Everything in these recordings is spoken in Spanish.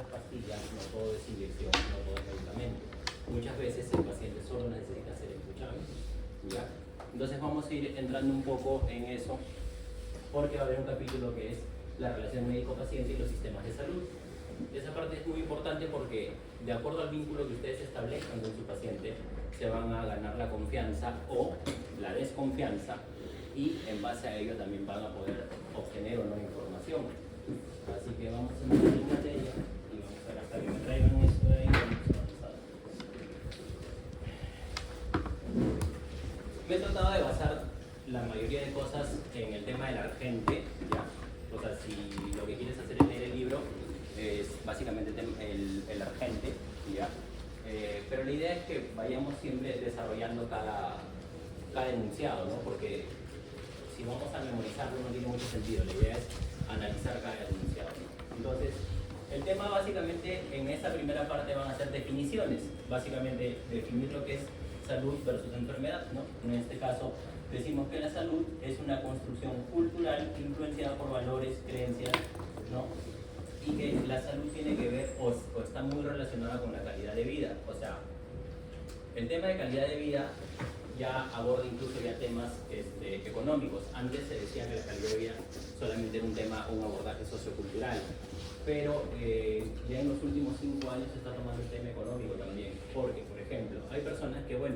es pastilla, no todo es inyección, no todo es medicamento. Muchas veces el paciente solo necesita ser escuchado, ¿ya? Entonces vamos a ir entrando un poco en eso, porque va a haber un capítulo que es la relación médico-paciente y los sistemas de salud. Esa parte es muy importante porque, de acuerdo al vínculo que ustedes establezcan con su paciente, se van a ganar la confianza o la desconfianza, y en base a ello también van a poder obtener o no información. Así que vamos a entrar en materia y vamos a ver hasta que me traigan esto de ahí. Me he tratado de basar la mayoría de cosas en el tema del argente, ¿ya? O sea, si lo que quieres hacer es leer el libro, es básicamente el argente, ¿ya? Pero la idea es que vayamos siempre desarrollando cada enunciado, ¿no? Porque si vamos a memorizarlo no tiene mucho sentido, la idea es analizar cada enunciado, ¿no? Entonces, el tema básicamente en esta primera parte van a ser definiciones, básicamente definir lo que es salud versus enfermedad, ¿no? En este caso decimos que la salud es una construcción cultural influenciada por valores, creencias, ¿no? Y que la salud tiene que ver o está muy relacionada con la calidad de vida. O sea, el tema de calidad de vida ya aborda incluso ya temas económicos. Antes se decía que la calidad de vida solamente era un abordaje sociocultural, pero ya en los últimos 5 años se está tomando el tema económico también, porque, por ejemplo, hay personas que, bueno,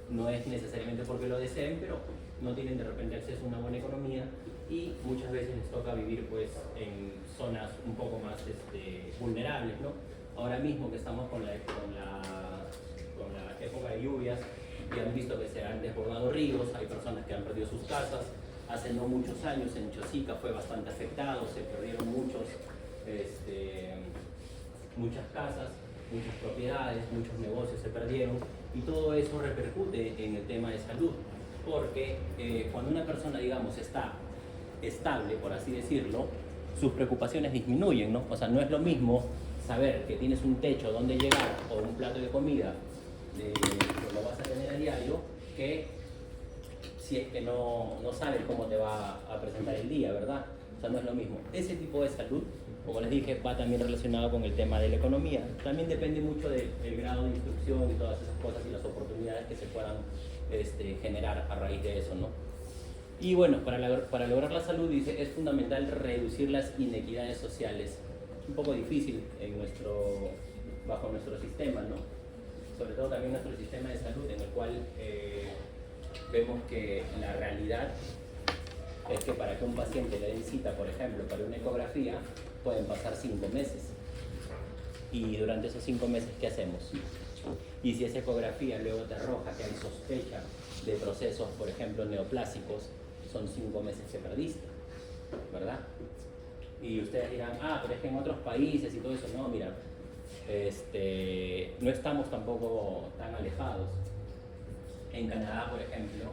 no es necesariamente porque lo deseen, pero no tienen de repente acceso a una buena economía y muchas veces les toca vivir pues en zonas un poco más vulnerables, ¿no? Ahora mismo que estamos con la época de lluvias y han visto que se han desbordado ríos, hay personas que han perdido sus casas. Hace no muchos años en Chosica fue bastante afectado, se perdieron muchas casas, muchas propiedades, muchos negocios se perdieron, y todo eso repercute en el tema de salud, porque cuando una persona, digamos, está estable, por así decirlo, sus preocupaciones disminuyen, ¿no? O sea, no es lo mismo saber que tienes un techo donde llegar o un plato de comida que lo vas a tener a diario, que si es que no sabes cómo te va a presentar el día, ¿verdad? O sea, no es lo mismo. Ese tipo de salud, como les dije, va también relacionado con el tema de la economía. También depende mucho del grado de instrucción y todas esas cosas y las oportunidades que se puedan generar a raíz de eso, ¿no? Y bueno, para lograr la salud, dice, es fundamental reducir las inequidades sociales. Es un poco difícil bajo nuestro sistema, ¿no? Sobre todo también nuestro sistema de salud, en el cual vemos que la realidad es que para que un paciente le den cita, por ejemplo, para una ecografía, pueden pasar 5 meses. Y durante esos 5 meses, ¿qué hacemos? Y si esa ecografía luego te arroja que hay sospecha de procesos, por ejemplo, neoplásicos, son 5 meses que perdiste, ¿verdad? Y ustedes dirán, pero es que en otros países y todo eso, no, mira, no estamos tampoco tan alejados. En Canadá, por ejemplo,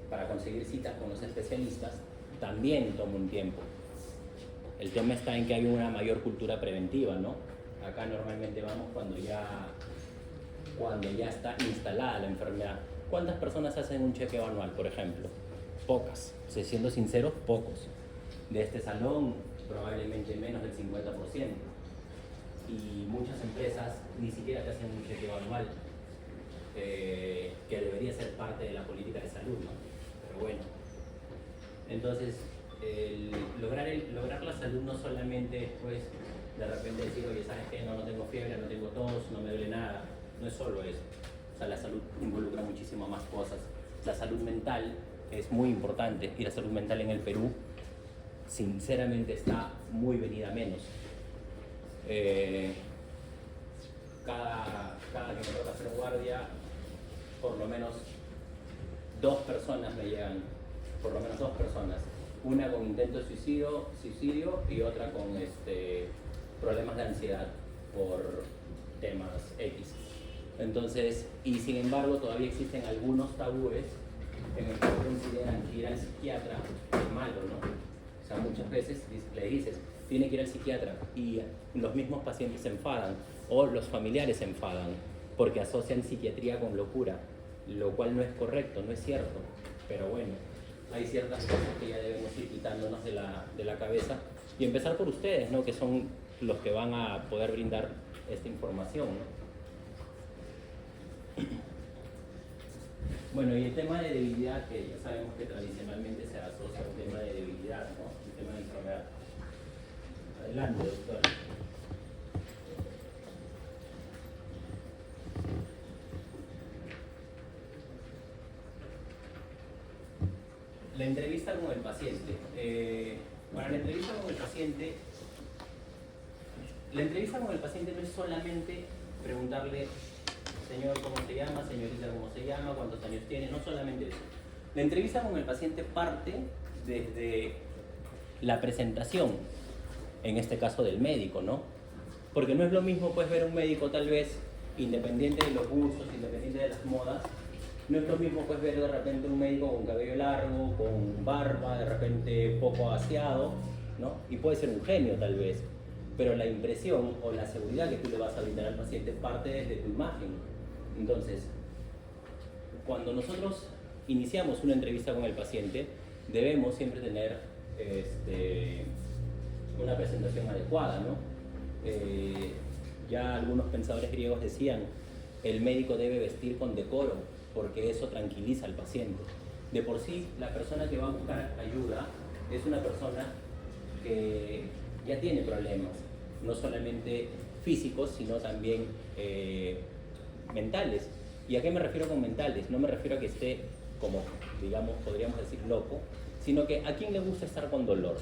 para conseguir citas con los especialistas, también toma un tiempo. El tema está en que hay una mayor cultura preventiva, ¿no? Acá normalmente vamos cuando ya está instalada la enfermedad. ¿Cuántas personas hacen un chequeo anual, por ejemplo? Pocas. Siendo sinceros, pocos. De este salón, probablemente menos del 50%. Y muchas empresas ni siquiera te hacen un chequeo anual, que debería ser parte de la política de salud, ¿no? Pero bueno. Entonces, lograr la salud no solamente es, pues, de repente decir, oye, ¿sabes qué? No tengo fiebre, no tengo tos, no me duele nada. No es solo eso. O sea, la salud involucra muchísimas más cosas. La salud mental es muy importante, y la salud mental en el Perú, sinceramente, está muy venida menos. Cada que me toca hacer guardia, por lo menos 2 personas me llegan, por lo menos 2 personas. Una con intento de suicidio y otra con problemas de ansiedad por temas X. Entonces, y sin embargo, todavía existen algunos tabúes en el que consideran que ir al psiquiatra es malo, ¿no? O sea, muchas veces le dices, tiene que ir al psiquiatra, y los mismos pacientes se enfadan, o los familiares se enfadan, porque asocian psiquiatría con locura, lo cual no es correcto, no es cierto. Pero bueno, hay ciertas cosas que ya debemos ir quitándonos de la cabeza, y empezar por ustedes, ¿no? Que son los que van a poder brindar esta información, ¿no? Bueno, y el tema de debilidad, que ya sabemos que tradicionalmente se asocia a un tema de debilidad, ¿no? El tema de enfermedad. Adelante, doctor. La entrevista con el paciente. Para la entrevista con el paciente no es solamente preguntarle, señor, ¿cómo se llama? Señorita, ¿cómo se llama? ¿Cuántos años tiene? No solamente eso. La entrevista con el paciente parte desde la presentación, en este caso del médico, ¿no? Porque no es lo mismo pues ver un médico tal vez independiente de los gustos, independiente de las modas. No es lo mismo pues ver de repente un médico con cabello largo, con barba, de repente poco aseado, ¿no? Y puede ser un genio tal vez, pero la impresión o la seguridad que tú le vas a brindar al paciente parte desde tu imagen. Entonces, cuando nosotros iniciamos una entrevista con el paciente, debemos siempre tener una presentación adecuada, ¿no? Ya algunos pensadores griegos decían, el médico debe vestir con decoro, porque eso tranquiliza al paciente. De por sí, la persona que va a buscar ayuda es una persona que ya tiene problemas, no solamente físicos, sino también mentales. ¿Y a qué me refiero con mentales? No me refiero a que esté como, digamos, podríamos decir loco, sino que a quién le gusta estar con dolor.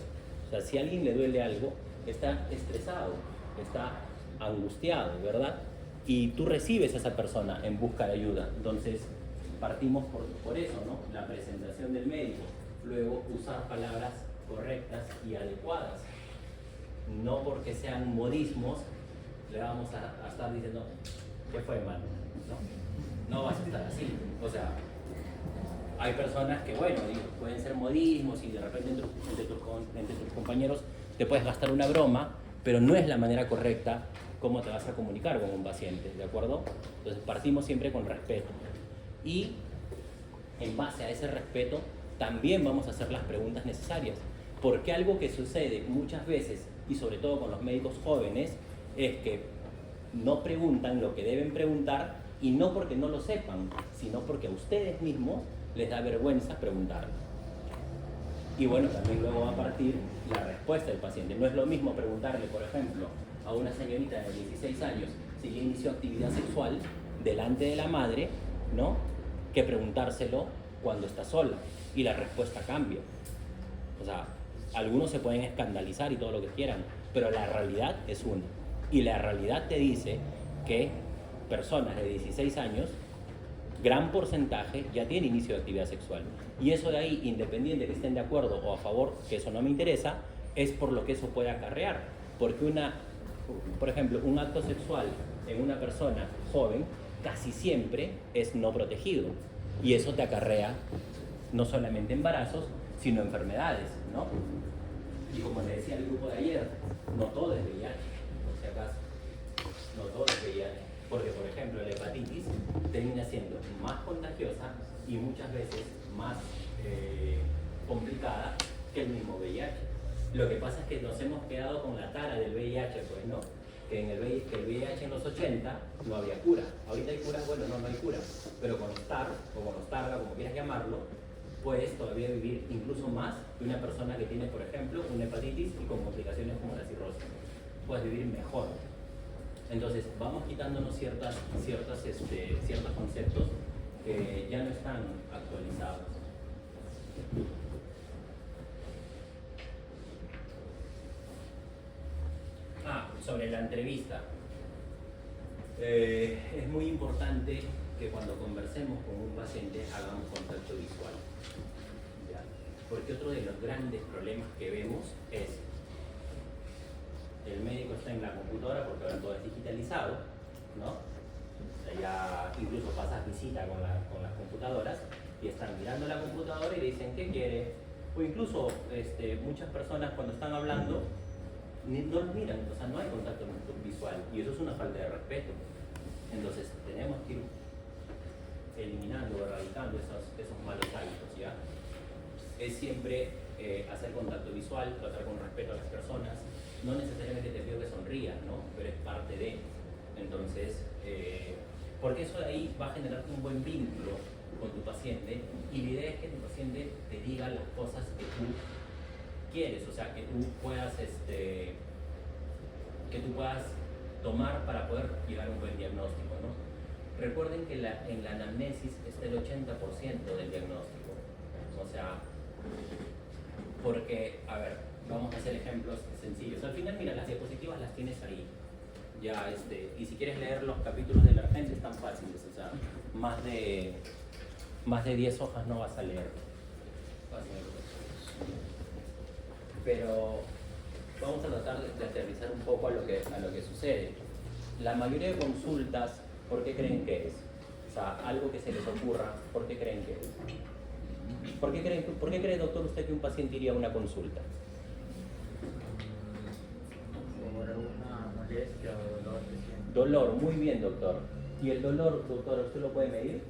O sea, si a alguien le duele algo, está estresado, está angustiado, ¿verdad? Y tú recibes a esa persona en busca de ayuda. Entonces, partimos por eso, ¿no? La presentación del médico. Luego, usar palabras correctas y adecuadas. No porque sean modismos, le vamos a estar diciendo, ¿qué fue, hermano? No vas a estar así. O sea, hay personas que, bueno, pueden ser modismos y de repente entre tus compañeros te puedes gastar una broma, pero no es la manera correcta cómo te vas a comunicar con un paciente, ¿de acuerdo? Entonces partimos siempre con respeto. Y en base a ese respeto también vamos a hacer las preguntas necesarias. Porque algo que sucede muchas veces, y sobre todo con los médicos jóvenes, es que no preguntan lo que deben preguntar, y no porque no lo sepan, sino porque a ustedes mismos les da vergüenza preguntar. Y bueno, también luego va a partir la respuesta del paciente. No es lo mismo preguntarle, por ejemplo, a una señorita de 16 años si ya inició actividad sexual delante de la madre, ¿no?, que preguntárselo cuando está sola, y la respuesta cambia. O sea, algunos se pueden escandalizar y todo lo que quieran, pero la realidad es una. Y la realidad te dice que personas de 16 años, gran porcentaje, ya tiene inicio de actividad sexual. Y eso de ahí, independiente de que estén de acuerdo o a favor, que eso no me interesa, es por lo que eso puede acarrear. Porque por ejemplo, un acto sexual en una persona joven casi siempre es no protegido. Y eso te acarrea no solamente embarazos, sino enfermedades, ¿no? Y como le decía al grupo de ayer, no todo es VIH, por si acaso. No todo es VIH. Porque, por ejemplo, la hepatitis termina siendo más contagiosa y muchas veces más complicada que el mismo VIH. Lo que pasa es que nos hemos quedado con la tara del VIH, pues no. Que el VIH en los 80 no había cura. Ahorita hay cura, bueno, no hay cura. Pero con los TAR, o con los TARGA, como quieras llamarlo, puedes todavía vivir incluso más que una persona que tiene, por ejemplo, una hepatitis y con complicaciones como la cirrosis. Puedes vivir mejor. Entonces, vamos quitándonos ciertos conceptos que ya no están actualizados. Sobre la entrevista. Es muy importante que cuando conversemos con un paciente hagamos contacto visual. ¿Ya? Porque otro de los grandes problemas que vemos es el médico está en la computadora, porque ahora todo es digitalizado, ¿no? O sea, ya incluso pasas visita con las computadoras y están mirando la computadora y le dicen ¿qué quiere? O incluso muchas personas cuando están hablando no los miran, o sea, no hay contacto visual y eso es una falta de respeto. Entonces tenemos que ir eliminando o erradicando esos malos hábitos, ¿ya? Es siempre hacer contacto visual, tratar con respeto a las personas. No necesariamente te pido que sonríes rías, ¿no? Pero es parte de. Entonces, porque eso de ahí va a generarte un buen vínculo con tu paciente, y la idea es que tu paciente te diga las cosas que tú quieres, o sea, que tú puedas, tomar para poder llegar a un buen diagnóstico, ¿no? Recuerden que en la anamnesis está el 80% del diagnóstico, o sea, porque, a ver, vamos a hacer ejemplos sencillos. Al final, mira, las diapositivas las tienes ahí. Ya, y si quieres leer los capítulos de Emergente están fáciles, o sea, más de 10 hojas no vas a leer. Pero vamos a tratar de aterrizar un poco a lo que sucede. La mayoría de consultas, ¿por qué creen que es? O sea, algo que se les ocurra, ¿por qué creen que es? ¿Por qué cree, doctor, usted que un paciente iría a una consulta? Por alguna molestia o dolor que siente. Dolor, muy bien, doctor. ¿Y el dolor, doctor, usted lo puede medir?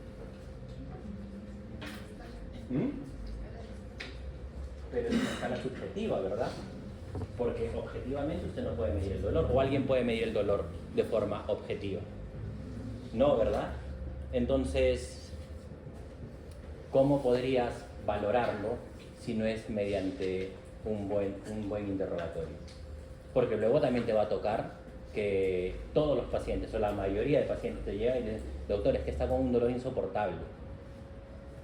Pero es una escala subjetiva, ¿verdad? Porque objetivamente usted no puede medir el dolor, o alguien puede medir el dolor de forma objetiva. No, ¿verdad? Entonces, ¿cómo podrías valorarlo si no es mediante un buen interrogatorio? Porque luego también te va a tocar que todos los pacientes, o la mayoría de pacientes te llegan y dicen, doctor, es que está con un dolor insoportable.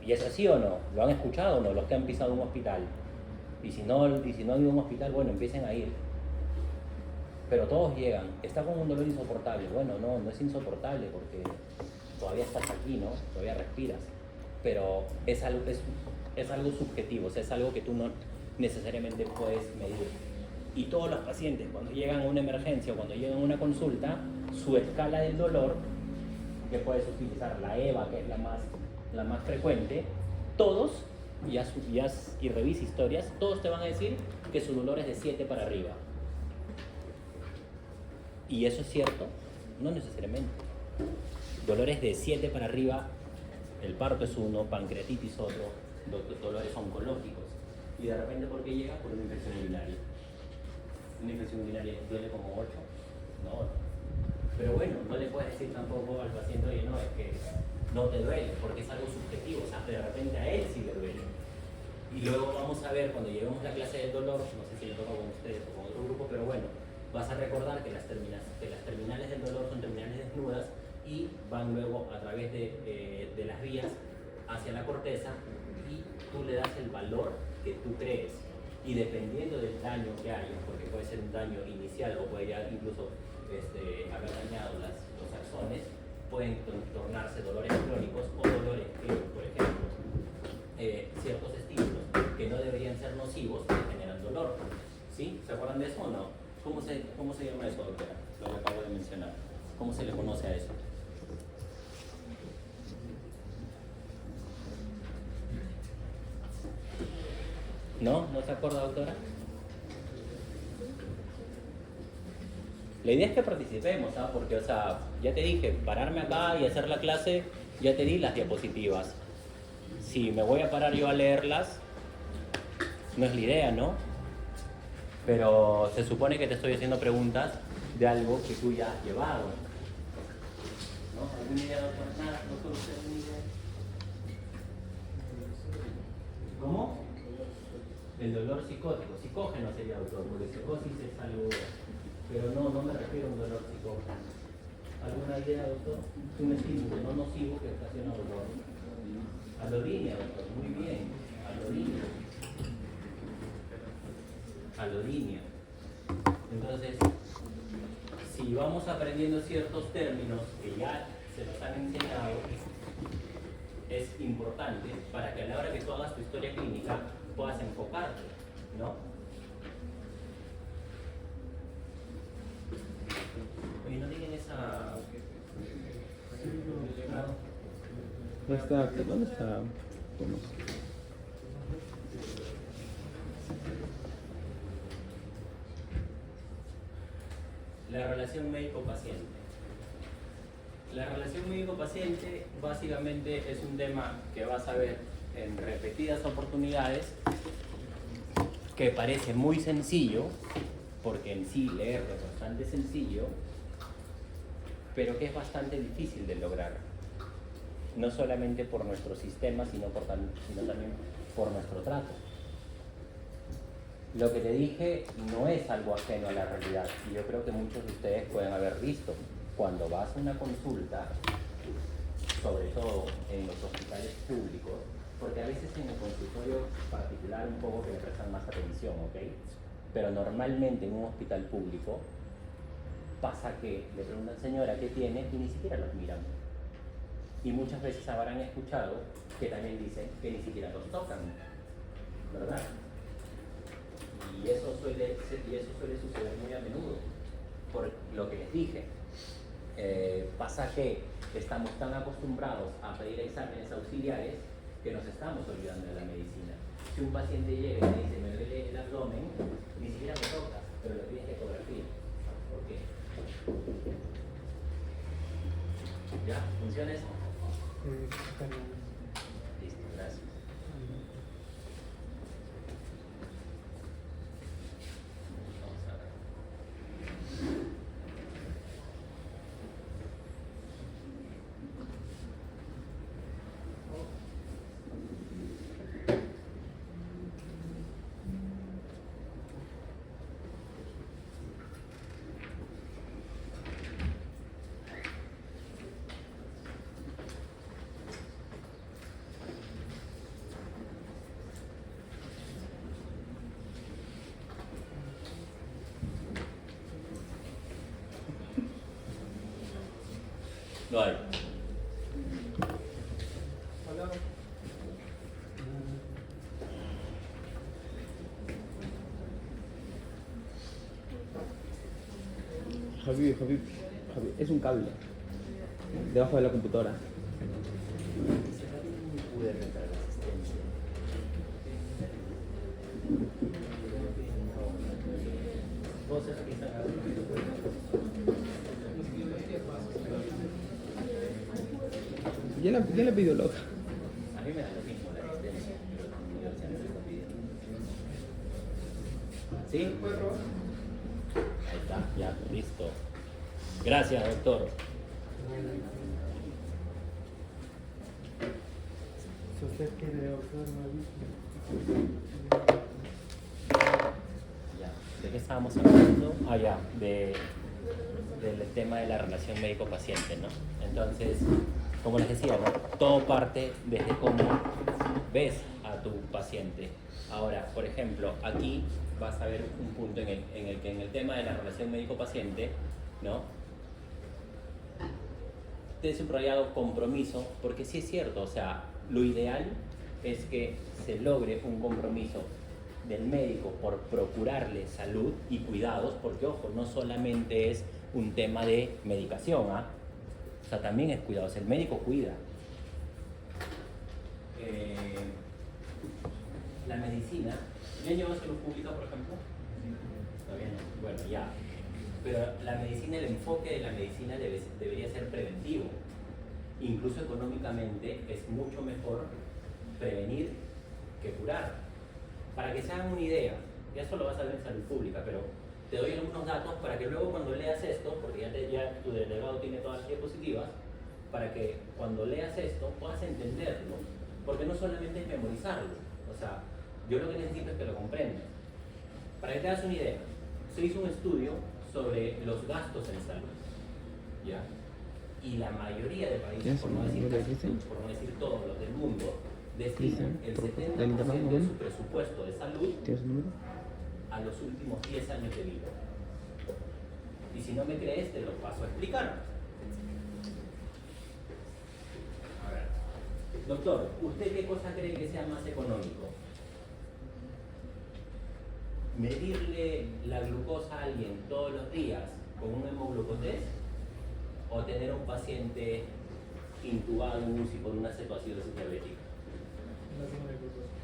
¿Y es así o no? ¿Lo han escuchado o no? Los que han pisado un hospital. Y si no han ido a un hospital, bueno, empiecen a ir. Pero todos llegan, está con un dolor insoportable. Bueno, no es insoportable porque todavía estás aquí, ¿no? Todavía respiras. Pero es algo subjetivo, o sea, es algo que tú no necesariamente puedes medir. Y todos los pacientes, cuando llegan a una emergencia o cuando llegan a una consulta, su escala del dolor, que puedes utilizar la EVA, que es la más frecuente, todos, y revisa historias, todos te van a decir que su dolor es de 7 para arriba. ¿Y eso es cierto? No necesariamente. Dolores de 7 para arriba, el parto es uno, pancreatitis otro, dolores oncológicos. Y de repente, ¿por qué llega? Por una infección urinaria. Una infección urinaria duele como 8, no. Pero bueno, no le puedes decir tampoco al paciente, oye, no, es que no te duele, porque es algo subjetivo, o sea, de repente a él sí le duele. Y luego vamos a ver, cuando llevemos la clase del dolor, no sé si le toca con ustedes o con otro grupo, pero bueno, vas a recordar que las terminales del dolor son terminales desnudas y van luego a través de las vías hacia la corteza, y tú le das el valor que tú crees. Y dependiendo del daño que haya, porque puede ser un daño inicial o puede ya incluso haber dañado los axones, pueden tornarse dolores crónicos o dolores que, por ejemplo, ciertos estímulos que no deberían ser nocivos generan dolor. ¿Sí? ¿Se acuerdan de eso o no? ¿Cómo se llama eso, doctora? Lo que acabo de mencionar. ¿Cómo se le conoce a eso? ¿No? ¿No se acuerda, doctora? La idea es que participemos, ¿sabes? Porque, o sea, ya te dije, pararme acá y hacer la clase, ya te di las diapositivas. Si me voy a parar yo a leerlas, no es la idea, ¿no? Pero se supone que te estoy haciendo preguntas de algo que tú ya has llevado. ¿No? ¿Alguna idea, doctor? Nada, doctor, ¿usted alguna idea? ¿Cómo? El dolor psicótico. Psicógeno sería, doctor, porque psicosis es algo... Pero no me refiero a un dolor psicógeno. ¿Alguna idea, doctor? Un estímulo no nocivo que ocasiona dolor. Alodinia, doctor, muy bien. Alodinia. Entonces, si vamos aprendiendo ciertos términos que ya se nos han enseñado, es importante para que a la hora que tú hagas tu historia clínica puedas enfocarte, ¿no? Oye, no tienen esa... ¿Dónde está? La relación médico-paciente. La relación médico-paciente básicamente es un tema que vas a ver en repetidas oportunidades, que parece muy sencillo, porque en sí leerlo es bastante sencillo, pero que es bastante difícil de lograr. No solamente por nuestro sistema, sino también por nuestro trato. Lo que te dije no es algo ajeno a la realidad, y yo creo que muchos de ustedes pueden haber visto. Cuando vas a una consulta, sobre todo en los hospitales públicos, porque a veces en el consultorio particular un poco que le prestan más atención, ¿ok? Pero normalmente en un hospital público pasa que le preguntan, señora, ¿qué tiene? Y ni siquiera los miran. Y muchas veces habrán escuchado que también dicen que ni siquiera los tocan, ¿verdad? Y eso suele suceder muy a menudo, por lo que les dije. Pasa que estamos tan acostumbrados a pedir exámenes auxiliares que nos estamos olvidando de la medicina. Si un paciente llega y me dice, me duele el abdomen, ni siquiera me tocas, pero lo tienes que ecografía. ¿Por qué? ¿Ya? ¿Funciona eso? Listo, gracias. Vamos a ver. No hay. Javi, es un cable debajo de la computadora. Pude rentar la asistencia. ¿Vos sos aquí está? ¿Quién le pidió loca? A mí me da lo mismo la asistencia, pero la universidad me lo está pidiendo. ¿Sí? Ahí está, ya, listo. Gracias, doctor. Ya, ¿de qué estábamos hablando? Ah, ya, del tema de la relación médico-paciente, ¿no? Entonces, como les decía, ¿no? Todo parte desde cómo ves a tu paciente. Ahora, por ejemplo, aquí vas a ver un punto en el que en el tema de la relación médico-paciente, ¿no? Te he subrayado compromiso, porque sí es cierto, o sea, lo ideal es que se logre un compromiso del médico por procurarle salud y cuidados, porque ojo, no solamente es un tema de medicación, ¿ah? O sea, también es cuidados, el médico cuida. La medicina, ¿ya llevado salud pública, por ejemplo? Todavía no, bueno, ya. Pero la medicina, el enfoque de la medicina debería ser preventivo. Incluso económicamente es mucho mejor prevenir que curar. Para que se hagan una idea, ya eso lo vas a ver en salud pública, pero te doy algunos datos para que luego cuando leas esto, porque ya tu delegado tiene todas las diapositivas, para que cuando leas esto puedas entenderlo, porque no solamente es memorizarlo, o sea, yo lo que necesito es que lo comprendas. Para que te hagas una idea, se hizo un estudio sobre los gastos en salud, ¿ya? Y la mayoría de países, por no decir todos los del mundo, destinan el 70% de su presupuesto de salud a los últimos 10 años de vida. Y si no me crees, te lo paso a explicar. A ver, doctor, ¿usted qué cosa cree que sea más económico? ¿Medirle la glucosa a alguien todos los días con un hemoglucotest o tener a un paciente intubado en UCI con una cetoacidosis diabética?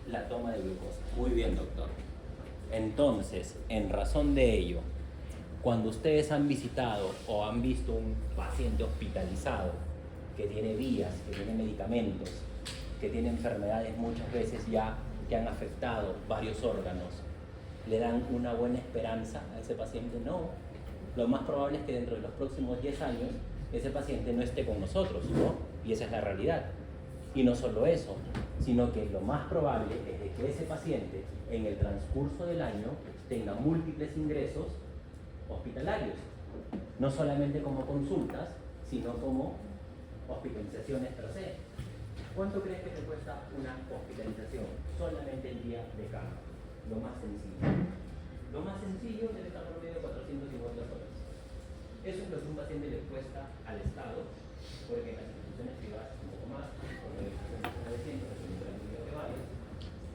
La toma de glucosa. Muy bien, doctor. Entonces, en razón de ello, cuando ustedes han visitado o han visto un paciente hospitalizado que tiene vías, que tiene medicamentos, que tiene enfermedades muchas veces ya que han afectado varios órganos, ¿Le dan una buena esperanza a ese paciente? No. Lo más probable es que dentro de los próximos 10 años ese paciente no esté con nosotros, ¿no? Y esa es la realidad. Y no solo eso, sino que lo más probable es de que ese paciente en el transcurso del año tenga múltiples ingresos hospitalarios, no solamente como consultas, sino como hospitalizaciones per se. ¿Cuánto crees que te cuesta una hospitalización solamente el día de cama? Lo más sencillo. Lo más sencillo debe estar por medio de 450 soles. Eso es lo que un paciente le cuesta al Estado, porque en las instituciones privadas es un poco más, por medio de 900, dependiendo del número que vayas.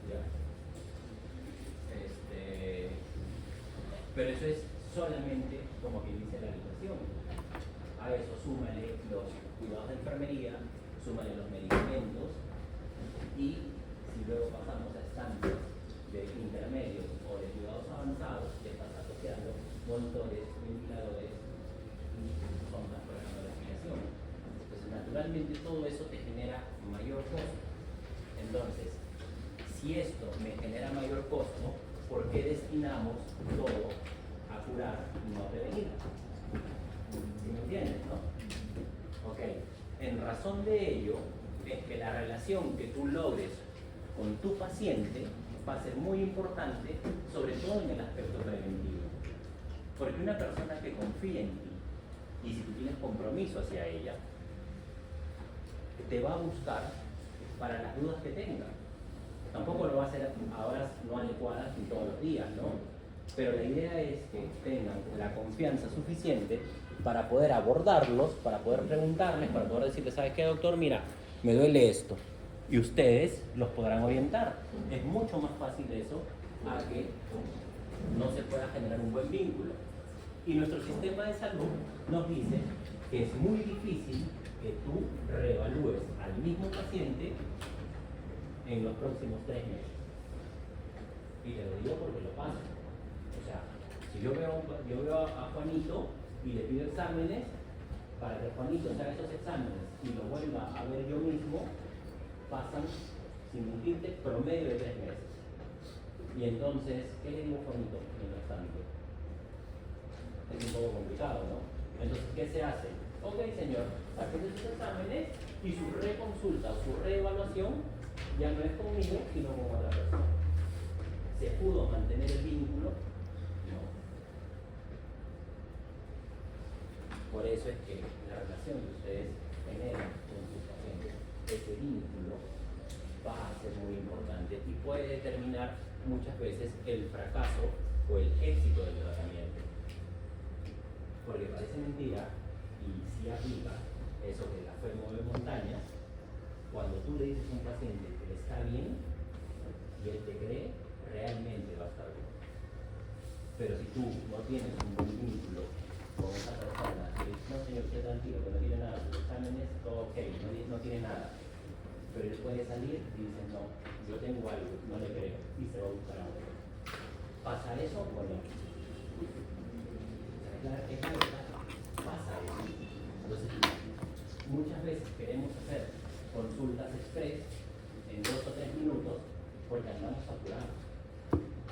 ¿Ya? Pero eso es solamente, como que dice la habitación. A eso súmale los cuidados de enfermería, súmale los medicamentos, y si luego pasamos a estancias de intermedios o de cuidados avanzados, le estás asociando monitores, ventiladores y sondas por ejemplo de respiración. Entonces, naturalmente todo eso te genera mayor costo. Entonces, si esto me genera mayor costo, ¿por qué destinamos todo a curar y no a prevenir? ¿Sí me entiendes, no? Ok. En razón de ello, es que la relación que tú logres con tu paciente va a ser muy importante, sobre todo en el aspecto preventivo. Porque una persona que confía en ti, y si tú tienes compromiso hacia ella, te va a buscar para las dudas que tenga. Tampoco lo va a hacer a horas no adecuadas ni todos los días, ¿no? Pero la idea es que tengan la confianza suficiente para poder abordarlos, para poder preguntarles, para poder decirles, ¿sabes qué, doctor? Mira, me duele esto. Y ustedes los podrán orientar. Es mucho más fácil eso a que no se pueda generar un buen vínculo. Y nuestro sistema de salud nos dice que es muy difícil que tú reevalúes al mismo paciente en los próximos 3 meses. Y te lo digo porque lo paso. O sea, si yo veo a Juanito y le pido exámenes, para que Juanito se haga esos exámenes y lo vuelva a ver yo mismo, pasan, sin mentirte, promedio de 3 meses. Y entonces, ¿qué le digo a Juanito mientras tanto? Es un poco complicado, ¿no? Entonces, ¿qué se hace? Ok, señor, sáquese sus exámenes y su reconsulta o su reevaluación ya no es conmigo, sino con otra persona. ¿Se pudo mantener el vínculo? No. Por eso es que la relación que ustedes generan con sus pacientes, ese vínculo, va a ser muy importante y puede determinar muchas veces el fracaso o el éxito del tratamiento. Porque parece mentira, y si aplica eso que la fe mueve montañas, cuando tú le dices a un paciente que está bien y él te cree, realmente va a estar bien. Pero si tú no tienes un buen vínculo con esa persona, y dices, no señor, usted tranquilo, que no tiene nada, sus exámenes, todo ok, no tiene nada. Pero él puede salir y dice, no, yo tengo algo, no le creo, y se va a buscar a otro. ¿Pasa eso o no? Es la verdad, pasa eso. Entonces, muchas veces queremos hacer consultas express en 2 o 3 minutos porque andamos apurados.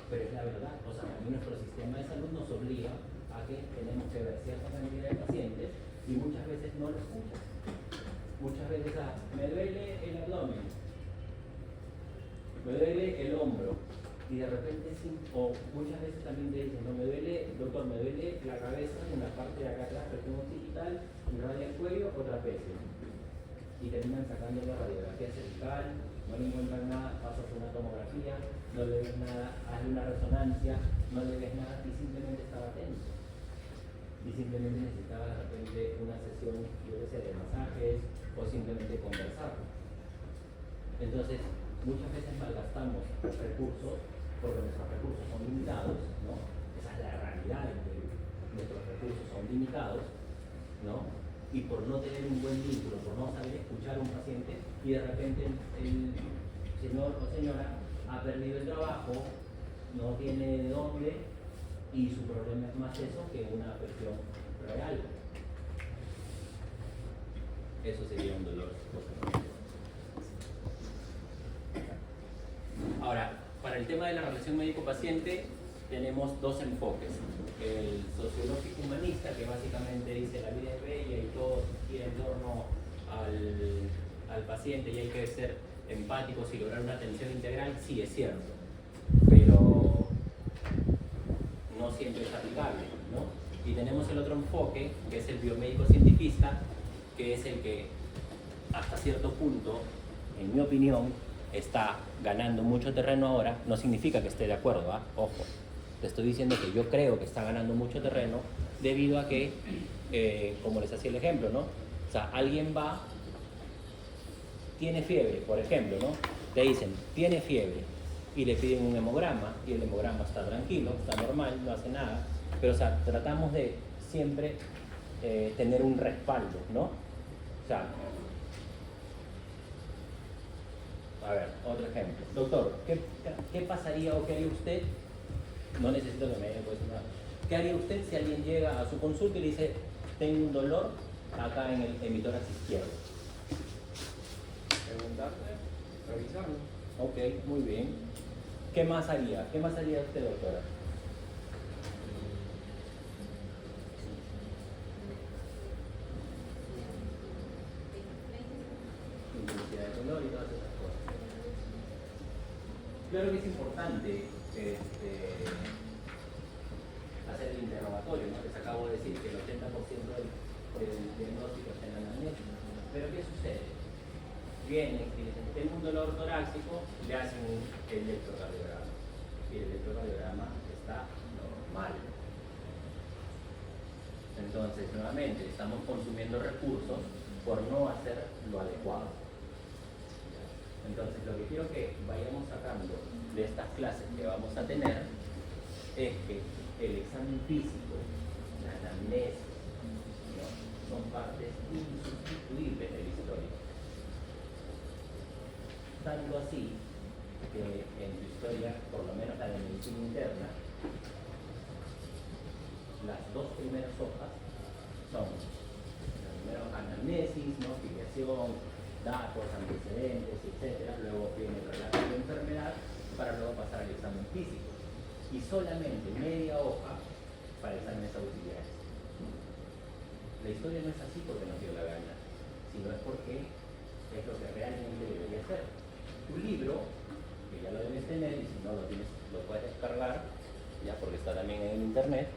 Pero es la verdad, o sea, a mí nuestro sistema de salud nos obliga a que tenemos que ver cierta cantidad de pacientes y muchas veces no lo escuchan. Muchas veces, me duele el abdomen, me duele el hombro, y de repente sí, o muchas veces también te dicen, no, me duele, doctor, me duele la cabeza en la parte de acá atrás, presión occipital, me duele el cuello o trapecio. Y terminan sacando la radiografía cervical, no le encuentran nada, pasas una tomografía, no le ves nada, hazle una resonancia, no le ves nada y simplemente estaba tenso. Y simplemente necesitaba de repente una sesión, yo qué sé, de masajes o simplemente conversar. Entonces, muchas veces malgastamos recursos porque nuestros recursos son limitados, ¿no? Esa es la realidad en que nuestros recursos son limitados, ¿no? Y por no tener un buen vínculo, por no saber escuchar a un paciente y de repente el señor o señora ha perdido el trabajo, no tiene de dónde y su problema es más eso que una afección real. Eso sería un dolor. Ahora, para el tema de la relación médico-paciente, tenemos dos enfoques. El sociológico humanista, que básicamente dice la vida es bella y todo gira en torno al paciente y hay que ser empáticos y lograr una atención integral, sí es cierto, pero no siempre es aplicable, ¿no? Y tenemos el otro enfoque, que es el biomédico cientifista, que es el que hasta cierto punto, en mi opinión, está ganando mucho terreno ahora. No significa que esté de acuerdo, ¿ah? Ojo, te estoy diciendo que yo creo que está ganando mucho terreno debido a que, como les hacía el ejemplo, ¿no? O sea, alguien va, tiene fiebre, por ejemplo, ¿no? Te dicen, tiene fiebre, y le piden un hemograma, y el hemograma está tranquilo, está normal, no hace nada, pero o sea, tratamos de siempre tener un respaldo, ¿no? O sea, a ver, otro ejemplo. Doctor, ¿qué pasaría o qué haría usted? No necesito que me diga pues nada. ¿Qué haría usted si alguien llega a su consulta y le dice, tengo un dolor acá en mi tórax izquierdo? Preguntarle, revisarlo. Ok, muy bien. ¿Qué más haría? ¿Qué más haría usted, doctora? Intensidad de dolor y todas esas cosas. Claro que es importante hacer el interrogatorio, ¿no? Les acabo de decir que el 80% del diagnóstico está en la anamnesis. Pero ¿qué sucede? Vienen y dicen, tengo un dolor torácico, le hacen un electrocardiograma. Y el electrocardiograma está normal. Entonces, nuevamente, estamos consumiendo recursos por no hacer lo adecuado. Entonces, lo que quiero que vayamos sacando de estas clases que vamos a tener es que el examen físico, la anamnesis, ¿no? Son partes insustituibles de la historia. Tanto así que en tu historia, por lo menos la de medicina interna, las dos primeras hojas son primero anamnesis, ¿no? Filiación, datos, antecedentes, etc. Luego viene el relato de la enfermedad para luego pasar al examen físico. Y solamente media hoja para exámenes auxiliares. La historia no es así porque nos dio la gana, sino es porque es lo que realmente debería ser. Tu libro, que ya lo debes tener y si no lo tienes, lo puedes descargar, ya porque está también en internet,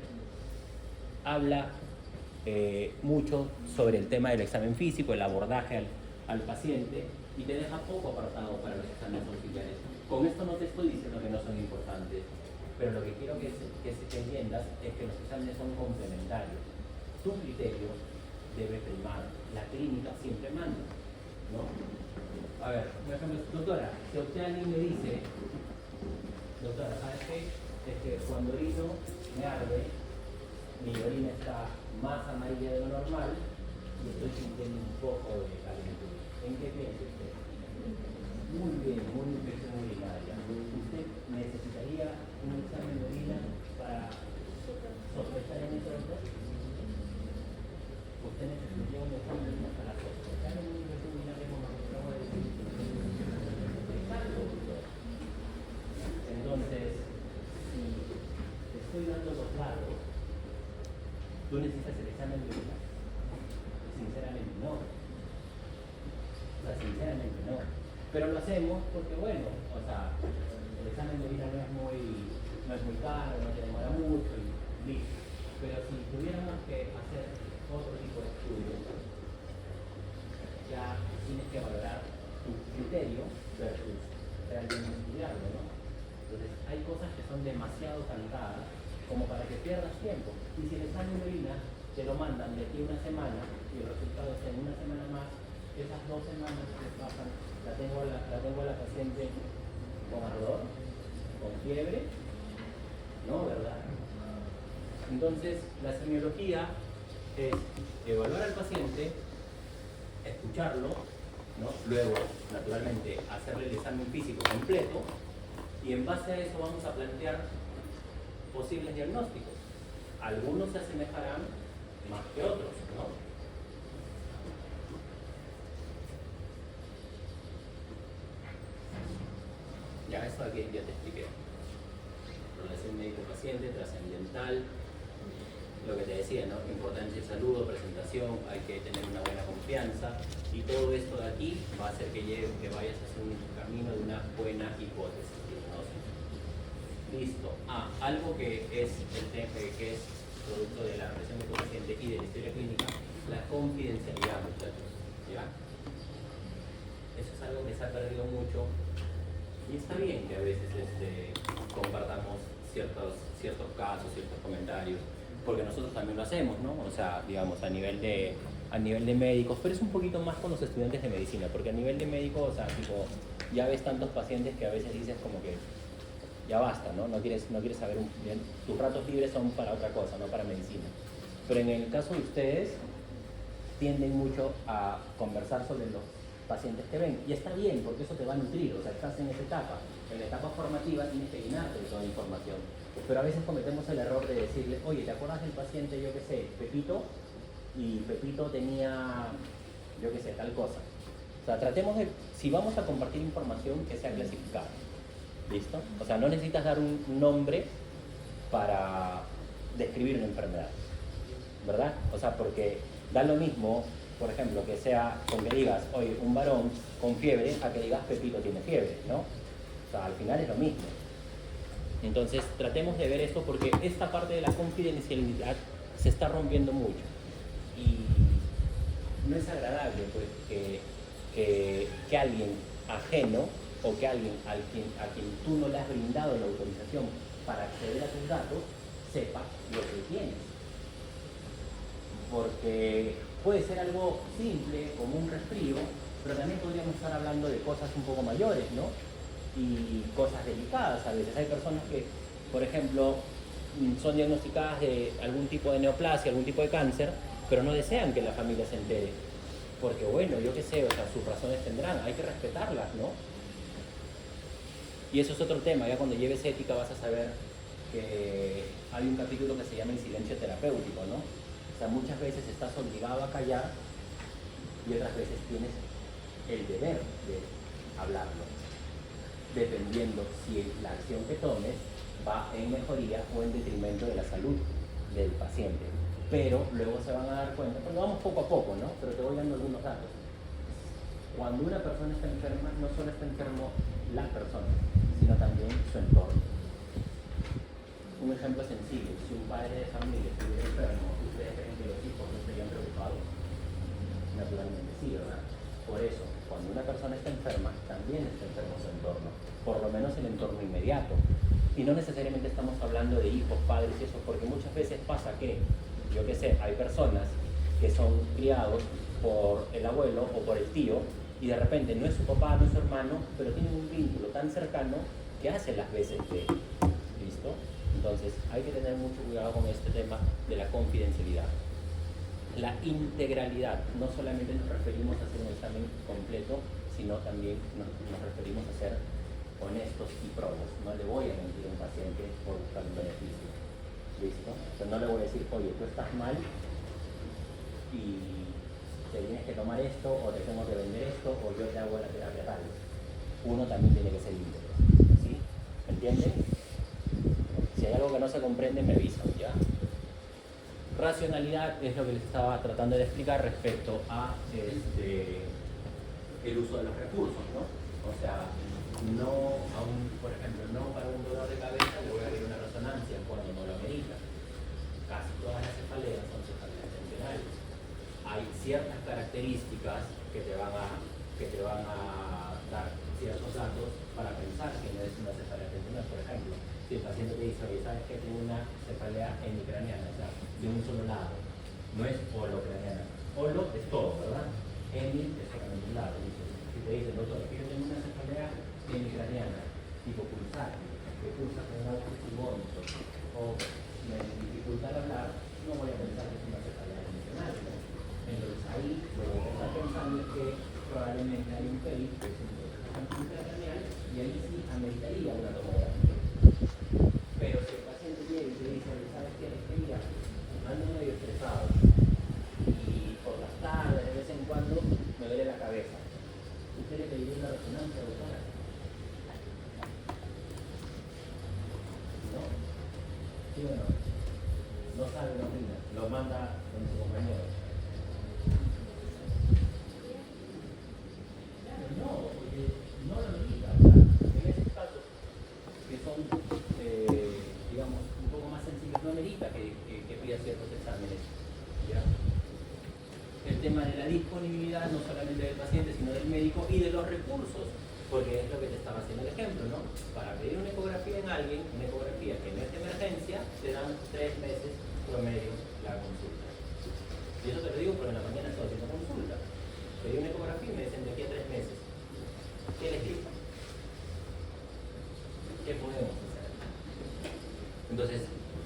habla mucho sobre el tema del examen físico, el abordaje al paciente y te deja poco apartado para los exámenes auxiliares. Con esto no te estoy diciendo que no son importantes, pero lo que quiero que entiendas es que los exámenes son complementarios. Tu criterio debe primar, la clínica siempre manda, ¿no? A ver, por ejemplo, doctora, si usted a mí me dice, doctora, ¿sabes qué? Es que cuando orino me arde, mi orina está más amarilla de lo normal y estoy sintiendo un poco de calentura. ¿En qué piensa usted? Muy bien, una infección urinaria. ¿Usted necesitaría un examen de orina para sospechar en eso? ¿Usted necesitaría un examen de orina para sospechar en una infección urinaria como lo que acabo de decir? Exacto, doctor. Entonces, si te estoy dando los datos, ¿tú necesitas el examen de orina? Sinceramente no. O sea, sinceramente no. Pero lo hacemos porque, bueno, o sea, el examen de orina no es muy caro, no te demora mucho y listo. Pero si tuviéramos que hacer otro tipo de estudio, ya tienes que valorar tu criterio versus realmente estudiarlo, ¿no? Entonces, hay cosas que son demasiado cantadas como para que pierdas tiempo. Y si el examen de orina te lo mandan de aquí a una semana y el resultado está en una semana más, esas 2 semanas que pasan, la tengo a la paciente con ardor, con fiebre, ¿no? ¿Verdad? Entonces, la semiología es evaluar al paciente, escucharlo, ¿no? Luego, naturalmente, hacerle el examen físico completo y en base a eso vamos a plantear posibles diagnósticos. Algunos se asemejarán más que otros, ¿no? Ya, eso aquí ya te expliqué. Relación médico-paciente, trascendental, lo que te decía, ¿no? Importancia de saludo, presentación, hay que tener una buena confianza y todo esto de aquí va a hacer que vayas hacia un camino de una buena hipótesis, diagnóstico. Listo. Algo que es que es producto de la relación médico-paciente y de la historia clínica, la confidencialidad, muchachos. ¿Ya? Eso es algo que se ha perdido mucho y está bien que a veces compartamos ciertos casos, ciertos comentarios, porque nosotros también lo hacemos, ¿no? O sea, digamos, a nivel de médicos, pero es un poquito más con los estudiantes de medicina, porque a nivel de médico, o sea, tipo, ya ves tantos pacientes que a veces dices como que ya basta, ¿no? No quieres saber, tus ratos libres son para otra cosa, no para medicina. Pero en el caso de ustedes, tienden mucho a conversar sobre los pacientes que ven, y está bien, porque eso te va a nutrir, o sea, estás en esa etapa. En la etapa formativa tienes que llenarte de toda la información. Pero a veces cometemos el error de decirle, oye, ¿te acuerdas del paciente, yo qué sé, Pepito? Y Pepito tenía, yo qué sé, tal cosa. O sea, tratemos de, si vamos a compartir información, que sea clasificada. ¿Listo? O sea, no necesitas dar un nombre para describir una enfermedad, ¿verdad? O sea, porque da lo mismo, por ejemplo, que sea con que digas, oye, un varón con fiebre, a que digas Pepito tiene fiebre, ¿no? O sea, al final es lo mismo. Entonces, tratemos de ver esto porque esta parte de la confidencialidad se está rompiendo mucho. Y no es agradable, pues, que alguien ajeno o que alguien a quien tú no le has brindado la autorización para acceder a tus datos, sepa lo que tienes. Porque puede ser algo simple, como un resfrío, pero también podríamos estar hablando de cosas un poco mayores, ¿no? Y cosas delicadas a veces. Hay personas que, por ejemplo, son diagnosticadas de algún tipo de neoplasia, algún tipo de cáncer, pero no desean que la familia se entere. Porque bueno, yo qué sé, o sea, sus razones tendrán, hay que respetarlas, ¿no? Y eso es otro tema, ya cuando lleves ética vas a saber que hay un capítulo que se llama el silencio terapéutico, ¿no? O sea, muchas veces estás obligado a callar y otras veces tienes el deber de hablarlo, dependiendo si la acción que tomes va en mejoría o en detrimento de la salud del paciente. Pero luego se van a dar cuenta, porque vamos poco a poco, ¿no? Pero te voy dando algunos datos. Cuando una persona está enferma, no solo está enfermo la persona, sino también su entorno. Un ejemplo sencillo, si un padre de familia estuviera enfermo, ¿ustedes creen que los hijos no estarían preocupados? Naturalmente sí, ¿verdad? Por eso, cuando una persona está enferma, también está enfermo su entorno, por lo menos el entorno inmediato. Y no necesariamente estamos hablando de hijos, padres y eso, porque muchas veces pasa que, yo qué sé, hay personas que son criados por el abuelo o por el tío, y de repente no es su papá, no es su hermano, pero tienen un vínculo tan cercano que hace las veces de él. ¿Listo? Entonces hay que tener mucho cuidado con este tema de la confidencialidad. La integralidad, no solamente nos referimos a hacer un examen completo, sino también nos referimos a ser honestos y probos. No le voy a mentir a un paciente por buscar un beneficio. ¿Listo? Entonces no le voy a decir, oye, tú estás mal y te tienes que tomar esto, o te tengo que vender esto, o yo te hago la terapia tal. Uno también tiene que ser íntegro, ¿sí? ¿Me entienden? Si hay algo que no se comprende, me avisan, ¿ya? Racionalidad es lo que les estaba tratando de explicar respecto a el uso de los recursos, ¿no? O sea, no a por ejemplo, no para un dolor de cabeza le voy a dar una resonancia cuando no lo amerita. Casi todas las cefaleas son cefaleas tensionales. Hay ciertas características que te van a dar ciertos datos para pensar que no es una cefalea tensional. Por ejemplo, si el paciente te dice, oye, ¿sabes que tengo una cefalea hemicraniana? O sea, de un solo lado, no es holocraniana. Holo es todo, ¿verdad? Hemi es solamente un lado. Si te dicen, doctor, que yo tengo una cefalea hemicraniana, tipo pulsar, que pulsa con un auto sigónico, o me dificulta hablar, no voy a pensar que es una cefalea tensional, ¿no? Entonces ahí lo que está pensando es que probablemente hay un PEI, que es un proceso intracraneal, y ahí sí ameritaría una tomografía. Pero si el paciente llega y te dice, ¿sabes qué? Es que mira, ando medio estresado y por las tardes, de vez en cuando, me duele la cabeza. ¿Usted le pediría una resonancia, doctora? ¿No? no sabe la orina, lo manda con su compañero. No, porque no lo medita. O sea, en esos casos que son, digamos, un poco más sencillos, no medita que pida ciertos exámenes. ¿Ya? El tema de la disponibilidad no solamente del paciente, sino del médico y de los recursos, porque es lo que te estaba haciendo el ejemplo, ¿no? Para pedir una ecografía en alguien, una ecografía que no es de emergencia, te dan 3 meses promedio la consulta. Y eso te lo digo porque en la mañana estoy haciendo consulta. Pedí una ecografía y me dicen de aquí a 3 meses. ¿Qué les digo? ¿Qué podemos hacer? Entonces,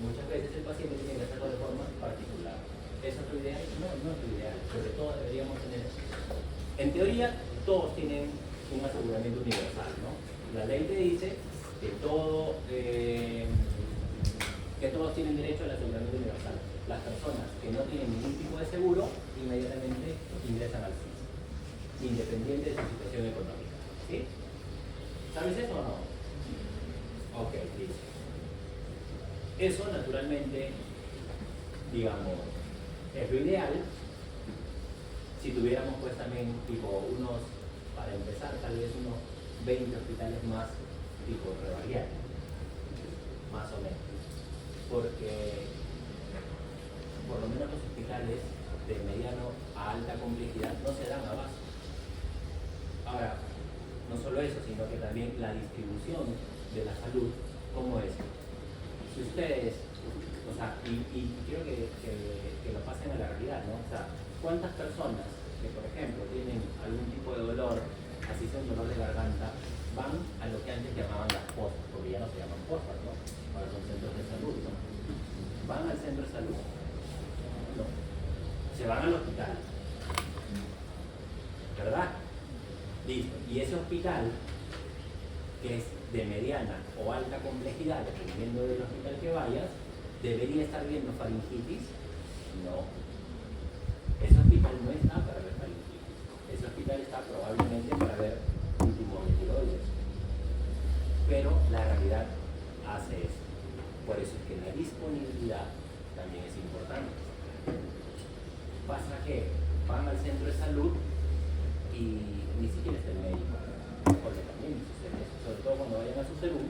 muchas veces el paciente tiene que hacerlo de forma particular. ¿Eso es lo ideal? No, no es lo ideal. Sobre todo deberíamos tener... En teoría, todos tienen un aseguramiento universal, ¿no? La ley te dice que todos tienen derecho al aseguramiento universal. Las personas que no tienen ningún tipo de seguro, inmediatamente ingresan al SIS, independiente de su situación económica. ¿Sí? ¿Sabes eso o no? Ok, listo. Eso, naturalmente, digamos, es lo ideal si tuviéramos pues también tipo unos, para empezar, tal vez unos 20 hospitales más tipo rebariales, más o menos, porque por lo menos los hospitales de mediano a alta complejidad no se dan abasto. Ahora, no solo eso, sino que también la distribución de la salud, ¿cómo es? Si ustedes, o sea, y quiero que lo pasen a la realidad, ¿no? O sea, ¿cuántas personas que, por ejemplo, tienen algún tipo de dolor, así sea un dolor de garganta, van a lo que antes llamaban las postas, porque ya no se llaman postas, ¿no? Ahora son centros de salud, ¿no? Van al centro de salud, ¿no? Se van al hospital, ¿verdad? Listo. Y ese hospital, que es de mediana o alta complejidad, dependiendo del hospital que vayas, ¿debería estar viendo faringitis? No. Ese hospital no está para ver faringitis. Ese hospital está probablemente para ver últimos de tiroides. Pero la realidad hace eso. Por eso es que la disponibilidad también es importante. Pasa que van al centro de salud y ni siquiera está el médico. Porque también sucede eso. Sobre todo cuando vayan a su salud,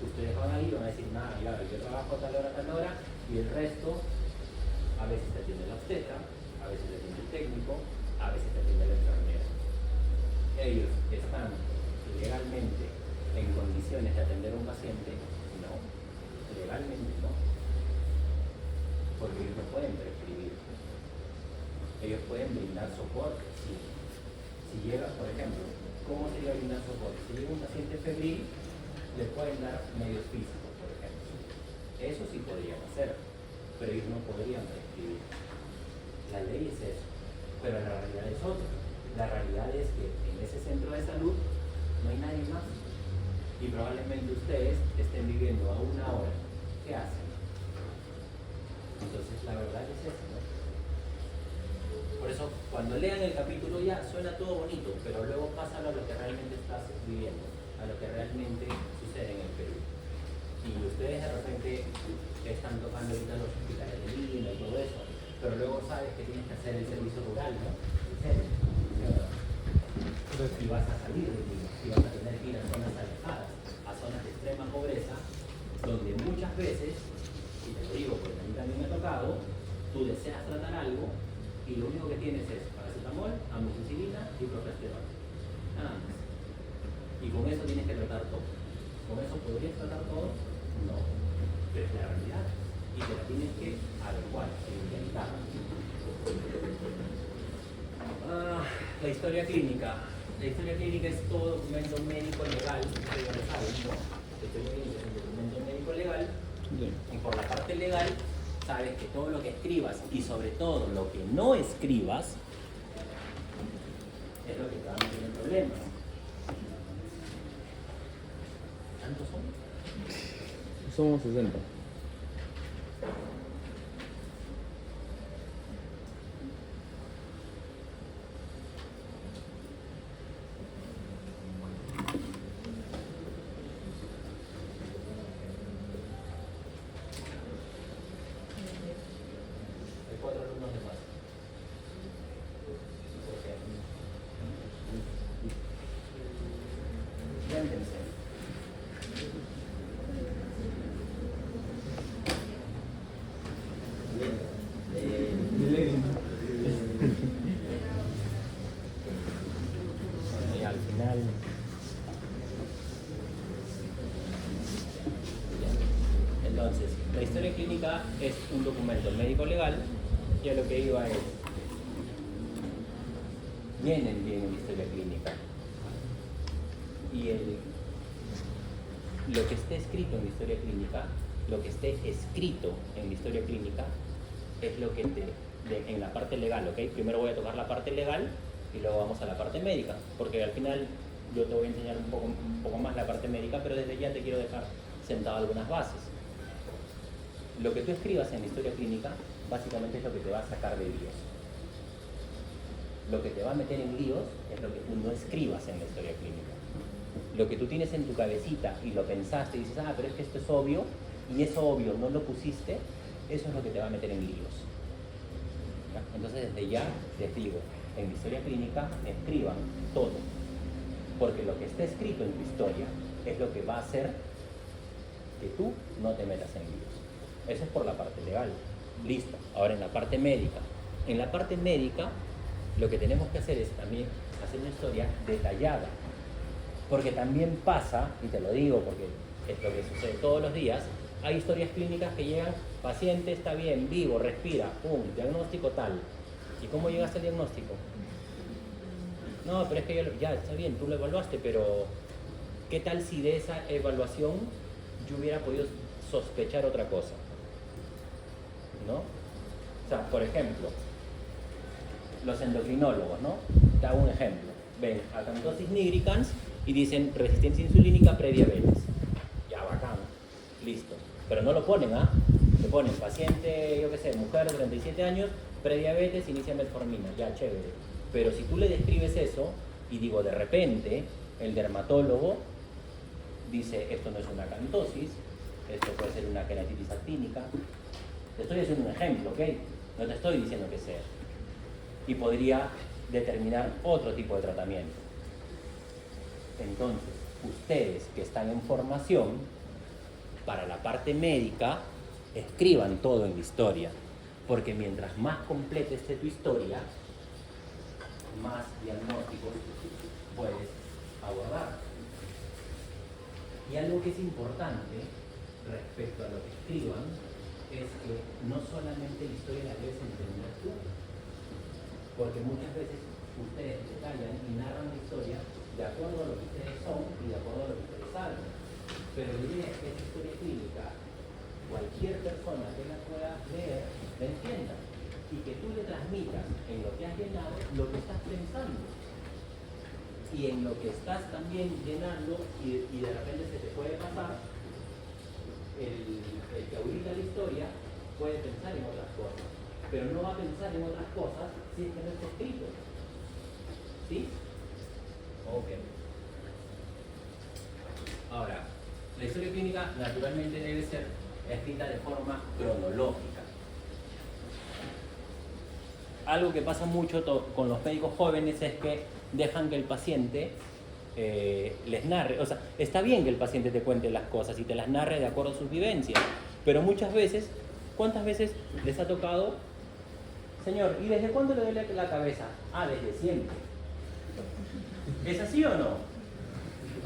ustedes van a ir y van a decir, nada, claro, yo trabajo a tal hora, y el resto, a veces te atiende la obstetra, a veces te atiende el técnico, a veces te atiende la enfermera. Ellos están legalmente en condiciones de atender a un paciente, no, legalmente no, porque ellos no pueden prescribir, ellos pueden brindar soporte, sí. Si llega, por ejemplo, ¿cómo sería brindar soporte? Si llega un paciente febril, le pueden dar medios físicos, por ejemplo. Eso sí podrían hacer, pero ellos no podrían prescribir. La ley es eso, pero la realidad es otra. La realidad es que en ese centro de salud no hay nadie más. Y probablemente ustedes estén viviendo a una hora. ¿Qué hacen? Entonces la verdad es eso, ¿no? Por eso, cuando lean el capítulo ya suena todo bonito, pero luego pasa a lo que realmente estás viviendo, a lo que realmente sucede en el Perú. Y ustedes de repente están tocando ahorita los hospitales de Lima y todo eso, pero luego sabes que tienes que hacer el servicio rural, ¿no? En serio. Y vas a salir de Lima, y vas a tener que ir a zonas alejadas, a zonas de extrema pobreza, donde muchas veces, y te lo digo porque a mí también me ha tocado, tú deseas tratar algo y lo único que tienes es paracetamol, amoxicilina y progesterona. Nada más. Y con eso tienes que tratar todo. ¿Con eso podrías tratar todo? No. Pero es la realidad. Y te la tienes que adecuar, intentar. La historia clínica. La historia clínica es todo documento médico legal, ustedes ya lo saben, ¿no? La historia clínica es un documento médico legal, y por la parte legal sabes que todo lo que escribas y sobre todo lo que no escribas es lo que te va a meter en problemas. ¿Cuántos son? Somos 60. clínica es un documento médico legal y a lo que iba es, vienen bien en la historia clínica y lo que esté escrito en la historia clínica, lo que esté escrito en la historia clínica es lo que en la parte legal, ¿ok? Primero voy a tocar la parte legal y luego vamos a la parte médica, porque al final yo te voy a enseñar un poco más la parte médica, pero desde ya te quiero dejar sentado algunas bases. Lo que tú escribas en la historia clínica básicamente es lo que te va a sacar de líos. Lo que te va a meter en líos es lo que tú no escribas en la historia clínica. Lo que tú tienes en tu cabecita y lo pensaste y dices, ah, pero es que esto es obvio, y eso obvio no lo pusiste, eso es lo que te va a meter en líos. ¿Ya? Entonces desde ya les digo, en la historia clínica escriban todo, porque lo que está escrito en tu historia es lo que va a hacer que tú no te metas en líos. Eso es por la parte legal. Listo. Ahora en la parte médica. En la parte médica lo que tenemos que hacer es también hacer una historia detallada. Porque también pasa, y te lo digo porque es lo que sucede todos los días, hay historias clínicas que llegan, paciente está bien, vivo, respira, pum, diagnóstico tal. ¿Y cómo llegaste al diagnóstico? No, pero es que ya está bien, tú lo evaluaste, pero ¿qué tal si de esa evaluación yo hubiera podido sospechar otra cosa? ¿No? O sea, por ejemplo, los endocrinólogos, ¿no? Te hago un ejemplo. Ven, acantosis nigricans y dicen resistencia insulínica prediabetes. Ya, bacán. Listo. Pero no lo ponen, ¿ah? Le ponen paciente, yo qué sé, mujer de 37 años, prediabetes, inicia metformina. Ya, chévere. Pero si tú le describes eso, y digo, de repente, el dermatólogo dice, esto no es una acantosis, esto puede ser una queratitis actínica. Te estoy haciendo un ejemplo, ¿ok? No te estoy diciendo que sea. Y podría determinar otro tipo de tratamiento. Entonces, ustedes que están en formación, para la parte médica, escriban todo en la historia. Porque mientras más completa esté tu historia, más diagnósticos puedes abordar. Y algo que es importante respecto a lo que escriban es que no solamente la historia la debes entender tú, porque muchas veces ustedes detallan y narran la historia de acuerdo a lo que ustedes son y de acuerdo a lo que ustedes saben. Pero la idea es que esa historia clínica, cualquier persona que la pueda leer, la entienda y que tú le transmitas en lo que has llenado lo que estás pensando y en lo que estás también llenando y de repente se te puede pasar el que ahorita la historia puede pensar en otras cosas, pero no va a pensar en otras cosas si es que no está escrito. ¿Sí? Ok. Ahora, la historia clínica naturalmente debe ser escrita de forma cronológica. Algo que pasa mucho con los médicos jóvenes es que dejan que el paciente les narre. O sea, está bien que el paciente te cuente las cosas y te las narre de acuerdo a sus vivencias, pero muchas veces, ¿cuántas veces les ha tocado? Señor, ¿y desde cuándo le duele la cabeza? Ah, desde siempre. ¿Es así o no?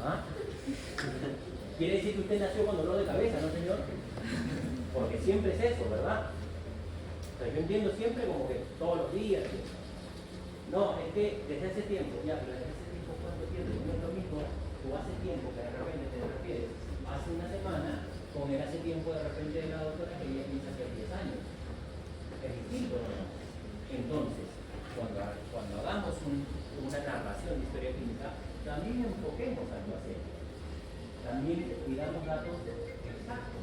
¿Ah? Quiere decir que usted nació con dolor de cabeza, ¿no, señor? Porque siempre es eso, ¿verdad? O sea, yo entiendo siempre como que todos los días. No, es que desde hace tiempo, ya, pero desde hace tiempo, ¿cuánto tiempo? No es lo mismo, tú hace tiempo que de repente te refieres hace una semana con el hace tiempo de repente de la doctora que ella piensa hace 10 años. Es distinto, ¿no? Entonces, cuando hagamos una narración de historia clínica, también enfoquemos al paciente. También cuidamos datos exactos.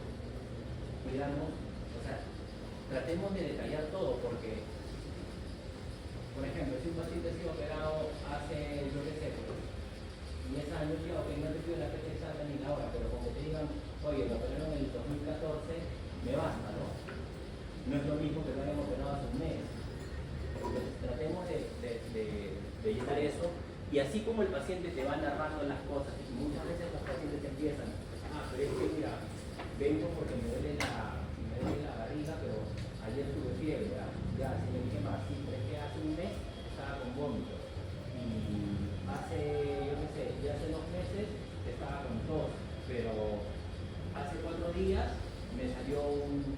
Cuidamos, o sea, tratemos de detallar todo porque, por ejemplo, si un paciente ha sido operado hace, yo qué sé, 10 años, ya, ok, no te pido la fecha exacta ni la hora, pero como te digan, oye, lo operaron en el 2014, me basta, ¿no? No es lo mismo que lo hayan operado hace un mes. Entonces, tratemos de llenar eso, y así como el paciente te va narrando las cosas, y muchas veces los pacientes empiezan, pero es que mira, vengo porque me duele la barriga, pero ayer tuve fiebre, ya, si me dije más, sí, pero es que hace un mes estaba con vómito, y hace, yo qué sé, ya hace 2 meses estaba con tos, pero hace 4 días me salió un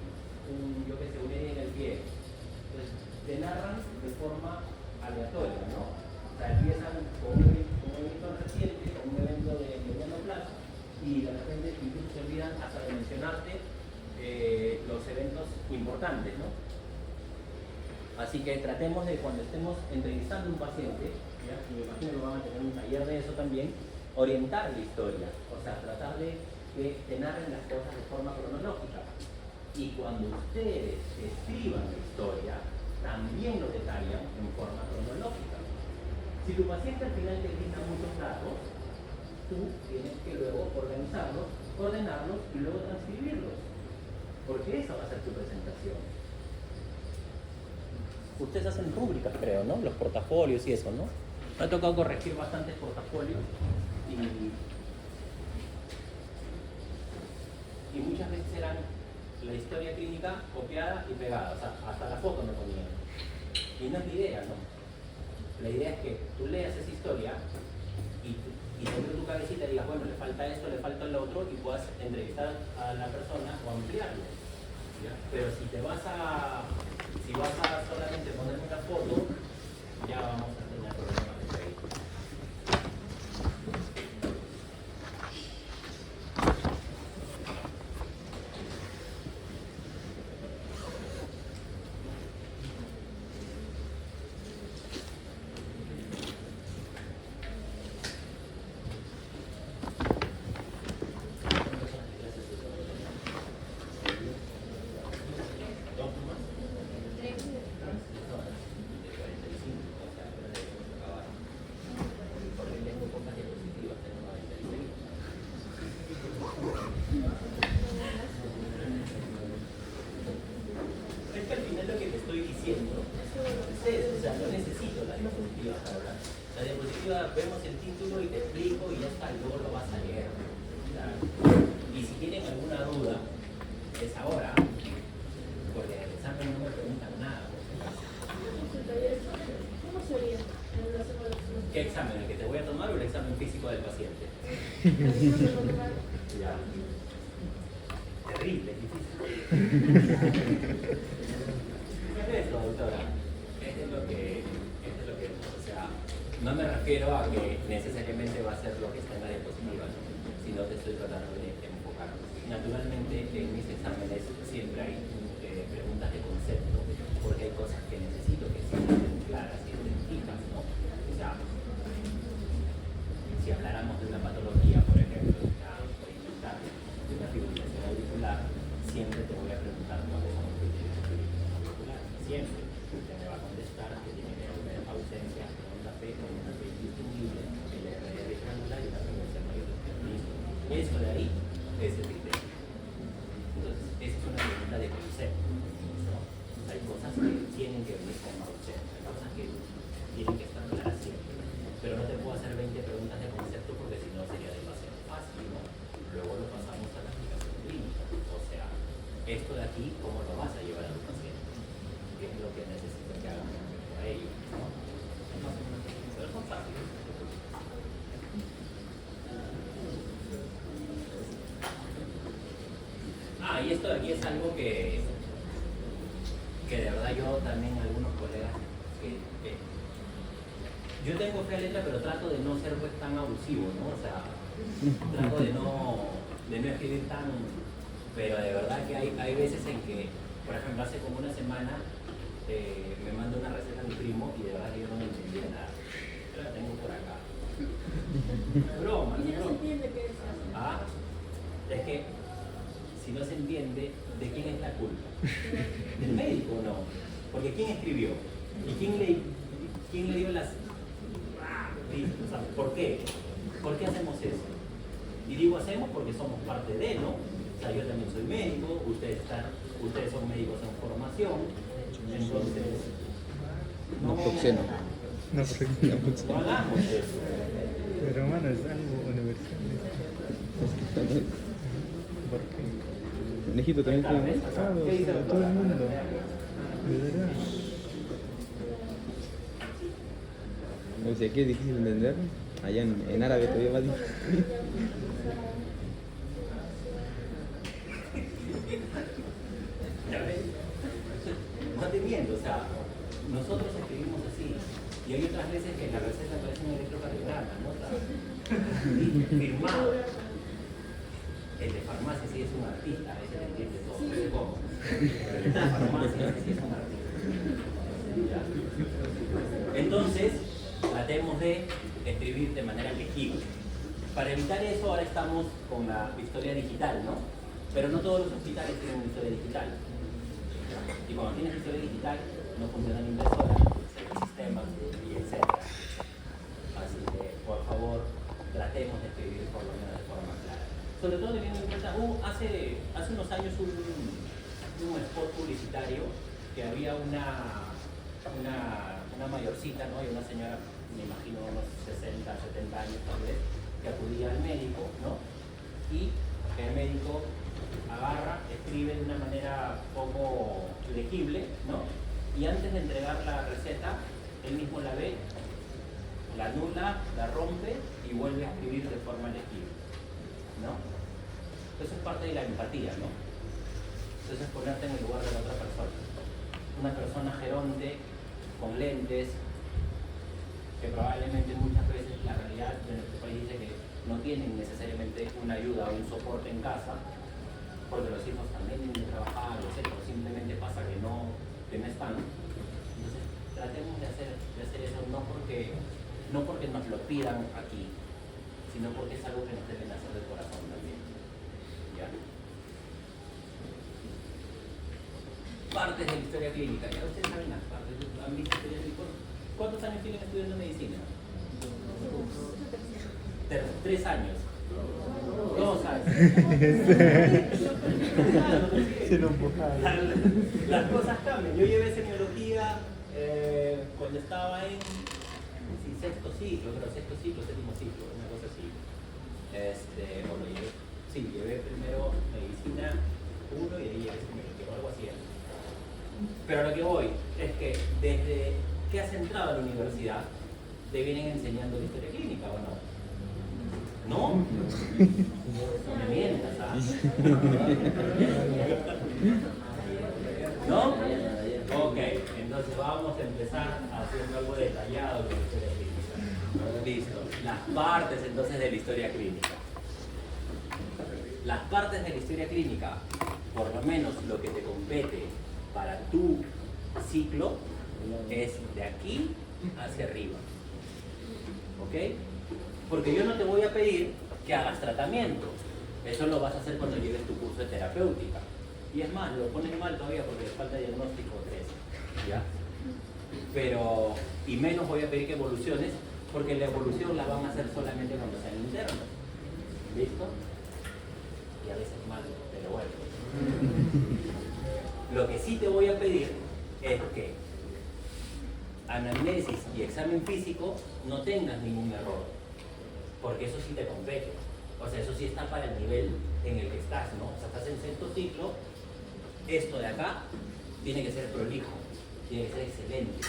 narran de forma aleatoria, ¿no? O sea, empiezan con un evento reciente, con un evento de mediano plazo, y de repente incluso se olvidan hasta de mencionarte los eventos importantes, ¿no? Así que tratemos de, cuando estemos entrevistando a un paciente, ¿ya? Y me imagino que van a tener un taller de eso también, orientar la historia, o sea, tratar de que te narren las cosas de forma cronológica. Y cuando ustedes escriban la historia, también lo detallan en forma cronológica. Si tu paciente al final te brinda muchos datos, tú tienes que luego organizarlos, ordenarlos y luego transcribirlos. Porque esa va a ser tu presentación. Ustedes hacen rúbricas, creo, ¿no? Los portafolios y eso, ¿no? Me ha tocado corregir bastantes portafolios y muchas veces eran la historia clínica copiada y pegada, o sea, hasta la foto me ponían. Y no es la idea, ¿no? La idea es que tú leas esa historia y dentro de tu cabecita digas, bueno, le falta esto, le falta lo otro, y puedas entrevistar a la persona o ampliarlo. ¿Ya? Pero si vas a solamente poner una foto, ya vamos a tener problemas de crédito. Vemos el título y te explico y ya está, y luego lo vas a leer. Y si tienen alguna duda, es ahora, porque en el examen no me preguntan nada. ¿Cómo se orienta en relación a los ¿Qué examen? ¿El que te voy a tomar o el examen físico del paciente? Ya. Terrible, difícil. ¿Qué es eso, doctora? Esto es lo que, o sea, no me refiero a que necesariamente va a ser lo que está en la diapositiva, ¿no? Sino te estoy tratando de enfocar. Naturalmente, en mis exámenes siempre hay preguntas de concepto, porque hay cosas que necesito que sean claras y específicas, ¿no? O sea, si habláramos de una patología, por ejemplo, ya por inventar de una fibrilación auricular, siempre te voy a preguntar cuáles son los criterios de fibrilación auricular. Siempre. Usted me va a contestar que tiene que haber ausencia de onda P con una P indistinguible, el RR triangular y la frecuencia mayor del organismo. Eso de ahí es el criterio. Entonces, esa es una pregunta de concepto, ¿no? Hay cosas que tienen que venir con ausencia, hay cosas que tienen que estar claras siempre. Pero no te puedo hacer 20 preguntas de concepto porque si no sería demasiado fácil, ¿no? Luego lo pasamos a la aplicación clínica. O sea, esto de aquí, ¿cómo lo vas a llevar a tu paciente? ¿Qué es lo que necesito que hagan respecto a ello? ¿No? Pero son fáciles. Y esto de aquí es algo que de verdad yo también, algunos colegas, yo tengo fe a letra, pero trato de no ser pues tan abusivo, ¿no? O sea, trato de no escribir tan, pero de verdad que hay veces en que, por ejemplo, hace como una semana me mandó una receta a mi primo y de verdad que yo no me entendía nada. Yo la tengo por acá. Broma, Y no no se broma. entiende qué es eso. Es que si no se entiende, ¿de quién es la culpa? ¿Del médico o no? Porque ¿quién escribió? ¿Y quién le dio las... O sea, ¿por qué? ¿Por qué hacemos eso? Y digo hacemos porque somos parte de, ¿no? O sea, yo también soy médico, ustedes son médicos en formación, entonces... No proxeno. No hagamos eso. Pero hermano, es algo universal. ¿Por qué? En Egipto también Claro, tienen. ¿ves? Claro, ¿Qué dice o sea, la todo el doctora? mundo. De verdad. O sea, aquí es difícil entender. Allá en árabe todavía va difícil. Ya ves. No te miento, o sea, Nosotros escribimos así. Y hay otras veces que en la receta aparece un electrocardiograma, ¿no? Firmado. El de farmacia sí es un artista, a veces entiende todo, no sé cómo. Pero el de farmacia sí es un artista. ¿Ya? Entonces, tratemos de escribir de manera legible. Para evitar eso, ahora estamos con la historia digital, ¿no? Pero no todos los hospitales tienen una historia digital. Y cuando tienes historia digital, no funcionan impresoras, sistemas y etc. Así que, por favor, tratemos de escribir por lo menos de forma clara. Sobre todo teniendo en cuenta, hace unos años un spot publicitario que había una mayorcita, ¿no? Y una señora, me imagino unos 60, 70 años tal vez, que acudía al médico, ¿no? Y el médico agarra, escribe de una manera poco legible, ¿no? Y antes de entregar la receta, él mismo la ve, la anula, la rompe y vuelve a escribir de forma legible, ¿no? Eso es parte de la empatía, ¿no? Entonces ponerte en el lugar de la otra persona. Una persona geronte, con lentes, que probablemente muchas veces la realidad de nuestro país dice que no tienen necesariamente una ayuda o un soporte en casa, porque los hijos también tienen que trabajar, etc. Simplemente pasa que no están. Entonces tratemos de hacer eso no porque nos lo pidan aquí, sino porque es algo que nos deben hacer del corazón también. ¿Ya? Partes de la historia clínica, ya ustedes saben las partes, han visto historia clínica. ¿Cuántos años tienen estudiando medicina? 3 años. 2 años. Se lo empujaron. Las cosas cambian. Yo llevé semiología cuando estaba en sexto ciclo, séptimo ciclo, una cosa así. Llevé primero medicina 1 y ahí llevé semiología, o algo así. Pero a lo que voy es que desde que has entrado a la universidad te vienen enseñando la historia clínica, ¿o no? ¿No? No me mientas, ¿ah? ¿No? Ok, entonces vamos a empezar haciendo algo detallado con la historia clínica. Listo. Las partes entonces de la historia clínica. Las partes de la historia clínica, por lo menos lo que te compete para tu ciclo, es de aquí hacia arriba. ¿Ok? Porque yo no te voy a pedir que hagas tratamiento. Eso lo vas a hacer cuando lleves tu curso de terapéutica. Y es más, lo ponen mal todavía porque les falta diagnóstico 3. ¿Ya? Pero, y menos voy a pedir que evoluciones, porque la evolución la van a hacer solamente cuando sean internos. ¿Listo? Y a veces mal, pero bueno. Lo que sí te voy a pedir es que anamnesis y examen físico no tengas ningún error, porque eso sí te compete. O sea, eso sí está para el nivel en el que estás, ¿no? O sea, estás en sexto ciclo, esto de acá tiene que ser prolijo, tiene que ser excelente,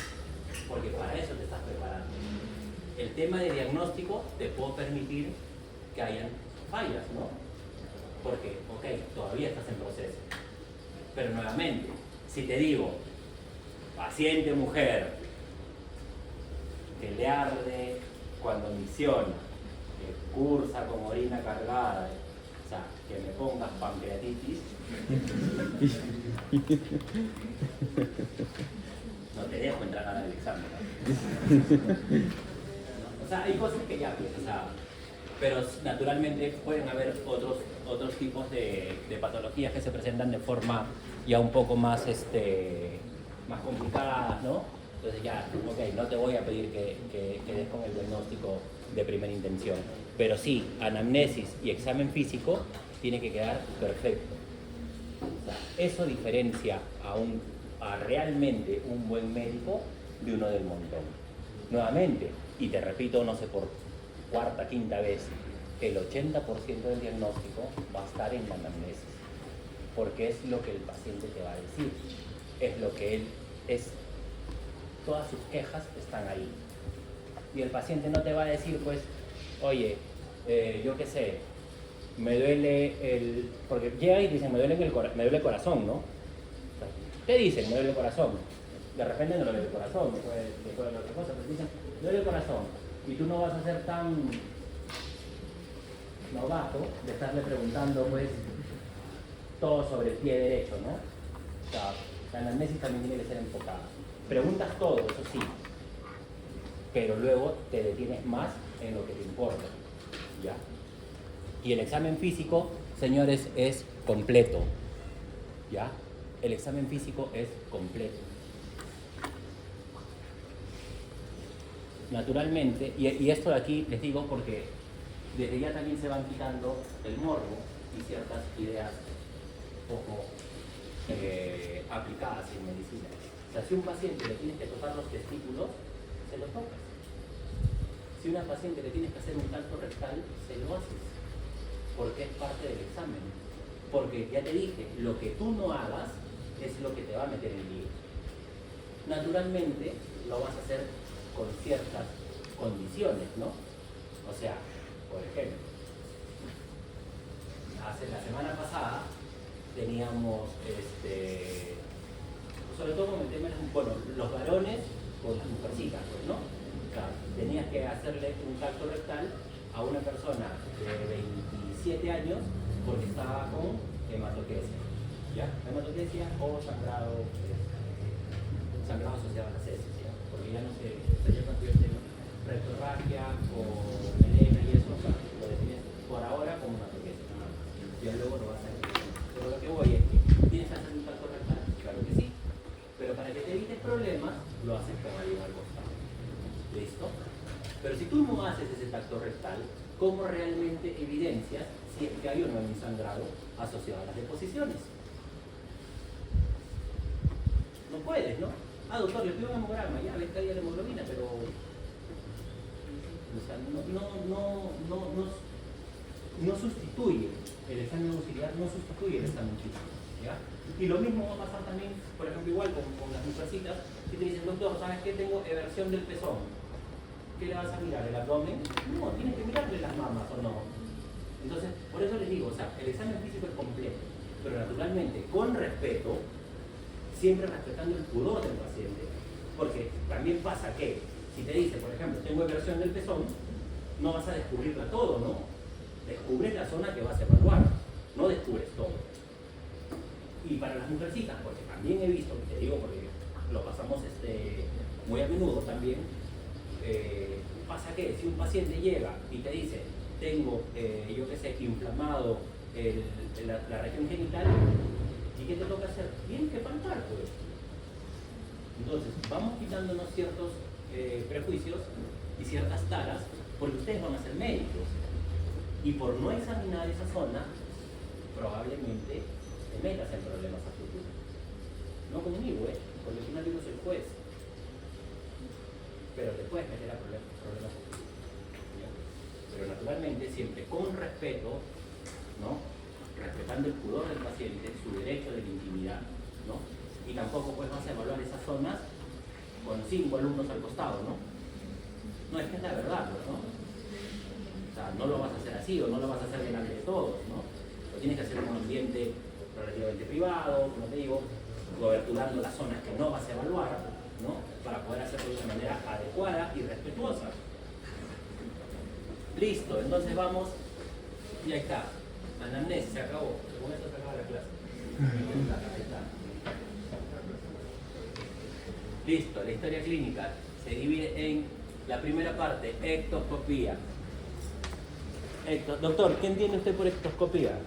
porque para eso te estás preparando. El tema de diagnóstico te puedo permitir que hayan fallas, ¿no? Porque, ok, todavía estás en proceso. Pero nuevamente, si te digo, paciente mujer, que le arde cuando misiona, que cursa con orina cargada, o sea, que me pongas pancreatitis, no te dejo entrar al examen, ¿no? O sea, hay cosas que ya, o sea, pero naturalmente pueden haber otros tipos de patologías que se presentan de forma ya un poco más, más complicadas, ¿no? Entonces ya, ok, no te voy a pedir que des con el diagnóstico de primera intención, pero sí, anamnesis y examen físico tiene que quedar perfecto. O sea, eso diferencia a realmente un buen médico de uno del montón. Nuevamente, y te repito, no sé por cuarta, quinta vez, el 80% del diagnóstico va a estar en la anamnesis, porque es lo que el paciente te va a decir, es lo que él es, todas sus quejas están ahí. Y el paciente no te va a decir, pues, oye, yo qué sé, me duele porque llega y dicen, me duele el corazón, ¿no? O sea, te dicen, me duele el corazón. de repente no lo ve el corazón, después de otra cosa, pero te dicen, duele el corazón, y tú no vas a ser tan novato de estarle preguntando, pues, todo sobre el pie derecho, ¿no? O sea, la anamnesis también tiene que ser enfocada. Preguntas todo, eso sí, pero luego te detienes más en lo que te importa, ¿ya? Y el examen físico, señores, es completo, ¿ya? El examen físico es completo. Naturalmente, y esto de aquí les digo porque desde ya también se van quitando el morbo y ciertas ideas poco aplicadas en medicina. O sea, si a un paciente le tienes que tocar los testículos, se lo tocas. Si a una paciente le tienes que hacer un tacto rectal, se lo haces. Porque es parte del examen. Porque ya te dije, lo que tú no hagas es lo que te va a meter en lío. Naturalmente, lo vas a hacer con ciertas condiciones, ¿no? O sea, por ejemplo, la semana pasada teníamos, sobre todo con el tema de los varones con las mujercitas, pues, ¿no? O sea, tenías que hacerle un tacto rectal a una persona de 27 años porque estaba con hematoquesia, ¿ya? Hematoquesia o sangrado asociado a las heces, ¿ya? Porque ya no sé, ya cuando yo tengo rectorragia o melena y eso, o sea, lo defines por ahora como hematoquesia, ¿no? Ya luego lo vas a decir. Pero lo que voy es que tienes que hacer un tacto rectal, claro que sí, pero para que te evites problemas, lo haces con alguien al costado. ¿Listo? Pero si tú no haces ese tacto rectal, ¿cómo realmente evidencias si es que hay o no hay un sangrado asociado a las deposiciones? No puedes, ¿no? Ah, doctor, le pido un hemograma, ya ves que hay la hemoglobina, pero o sea, no sustituye el examen auxiliar, no sustituye el examen físico, ¿ya? Y lo mismo va a pasar también, por ejemplo, igual con las mujercitas, si te dicen, doctor, ¿sabes qué? Tengo eversión del pezón. ¿Qué le vas a mirar? ¿El abdomen? No, tienes que mirarle las mamas o no. Entonces, por eso les digo, o sea, el examen físico es completo, pero naturalmente, con respeto, siempre respetando el pudor del paciente, porque también pasa que, si te dice, por ejemplo, tengo eversión del pezón, no vas a descubrirla todo, ¿no? Descubres la zona que vas a evaluar, no descubres todo. Y para las mujercitas, porque también he visto, te digo porque lo pasamos muy a menudo también, pasa que si un paciente llega y te dice, tengo, yo qué sé, inflamado la región genital, ¿y qué te toca hacer? Tienes que palpar, pues. Entonces, vamos quitándonos ciertos prejuicios y ciertas taras, porque ustedes van a ser médicos. Y por no examinar esa zona, probablemente te metas en problemas a futuro. No conmigo, porque al final yo no soy juez. Pero te puedes meter a problemas a futuro. ¿Ya? Pero naturalmente siempre con respeto, ¿no? Respetando el pudor del paciente, su derecho de la intimidad, ¿no? Y tampoco pues vas a evaluar esas zonas con 5 alumnos al costado, ¿no? No, es que es la verdad, ¿no? O sea, no lo vas a hacer así o no lo vas a hacer delante de todos, ¿no? Lo tienes que hacer en un ambiente relativamente privado, como te digo, coberturando las zonas que no vas a evaluar, ¿no? Para poder hacerlo de una manera adecuada y respetuosa. Listo, entonces vamos, y ahí está. Anamnesis, se acabó. Con esto se acaba la clase. Ahí está. Listo, la historia clínica se divide en la primera parte, ectoscopía. Doctor, ¿qué entiende usted por ectoscopía?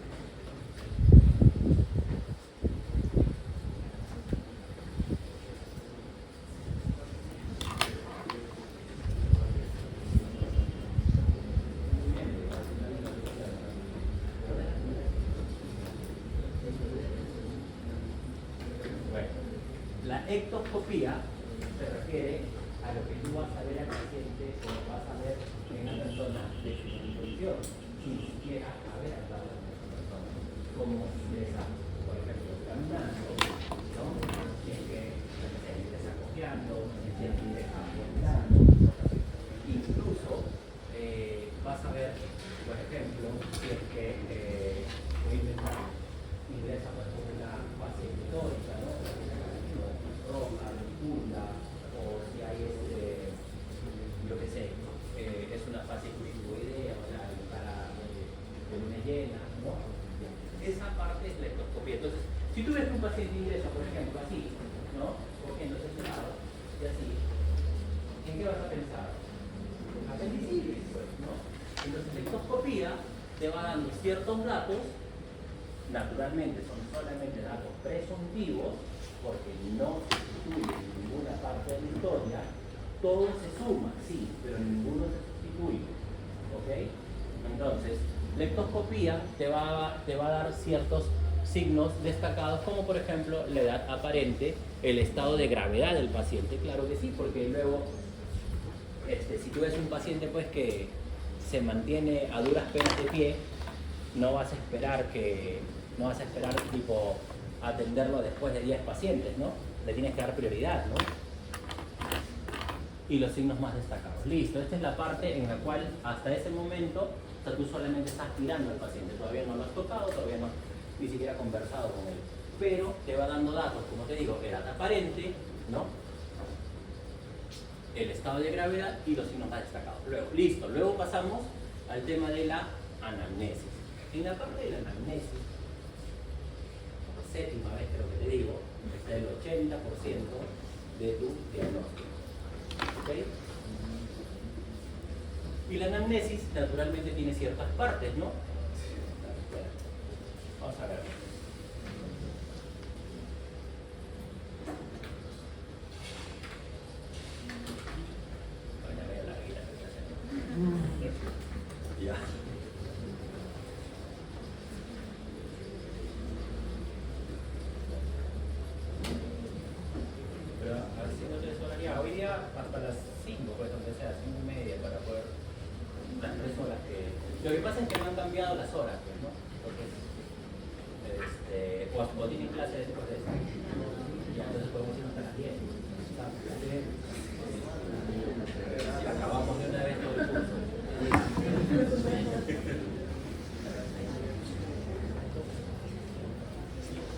La ectoscopía se refiere a lo que tú vas a ver al paciente o vas a ver en una persona de su condición, sin siquiera haber hablado con esa persona. Como ingresa, por ejemplo, caminando, ¿no? Si es que se ingresa cojeando, si es que ingresa vomitando, incluso vas a ver, por ejemplo, si es que ingresa por una fase histórica, ¿no? Roja, púrpura, paciente ingresa, por ejemplo, así, ¿no? Cogiendo ese lado y así. ¿En qué vas a pensar? Apendicitis, pues, ¿no? Entonces, la ectoscopía te va dando ciertos datos, naturalmente son solamente datos presuntivos, porque no se sustituye en ninguna parte de la historia, todo se suma, sí, pero ninguno se sustituye, ¿ok? Entonces, la ectoscopía te va a dar ciertos signos destacados, como por ejemplo la edad aparente, el estado de gravedad del paciente, claro que sí, porque luego, si tú ves un paciente pues que se mantiene a duras penas de pie, no vas a esperar tipo atenderlo después de 10 pacientes, ¿no? Le tienes que dar prioridad, ¿no? Y los signos más destacados. Listo, esta es la parte en la cual hasta ese momento, o sea, tú solamente estás mirando al paciente, todavía no lo has tocado, todavía no ni siquiera conversado con él, pero te va dando datos, como te digo, edad aparente, ¿no? El estado de gravedad y los signos más destacados. Luego, listo, luego pasamos al tema de la anamnesis. En la parte de la anamnesis, por séptima vez creo que te digo, está el 80% de tu diagnóstico. ¿Ok? Y la anamnesis naturalmente tiene ciertas partes, ¿no? Vamos a ver. Ya. Pero así no te sonaría. Hoy día hasta las 5, pues aunque sea 5:30 para poder. Las 3 horas que. Lo que pasa es que no han cambiado las horas, pues, ¿no? Porque o tienen clase después de eso. Ya, entonces podemos ir hasta las 10. Y acabamos de una vez todo el curso.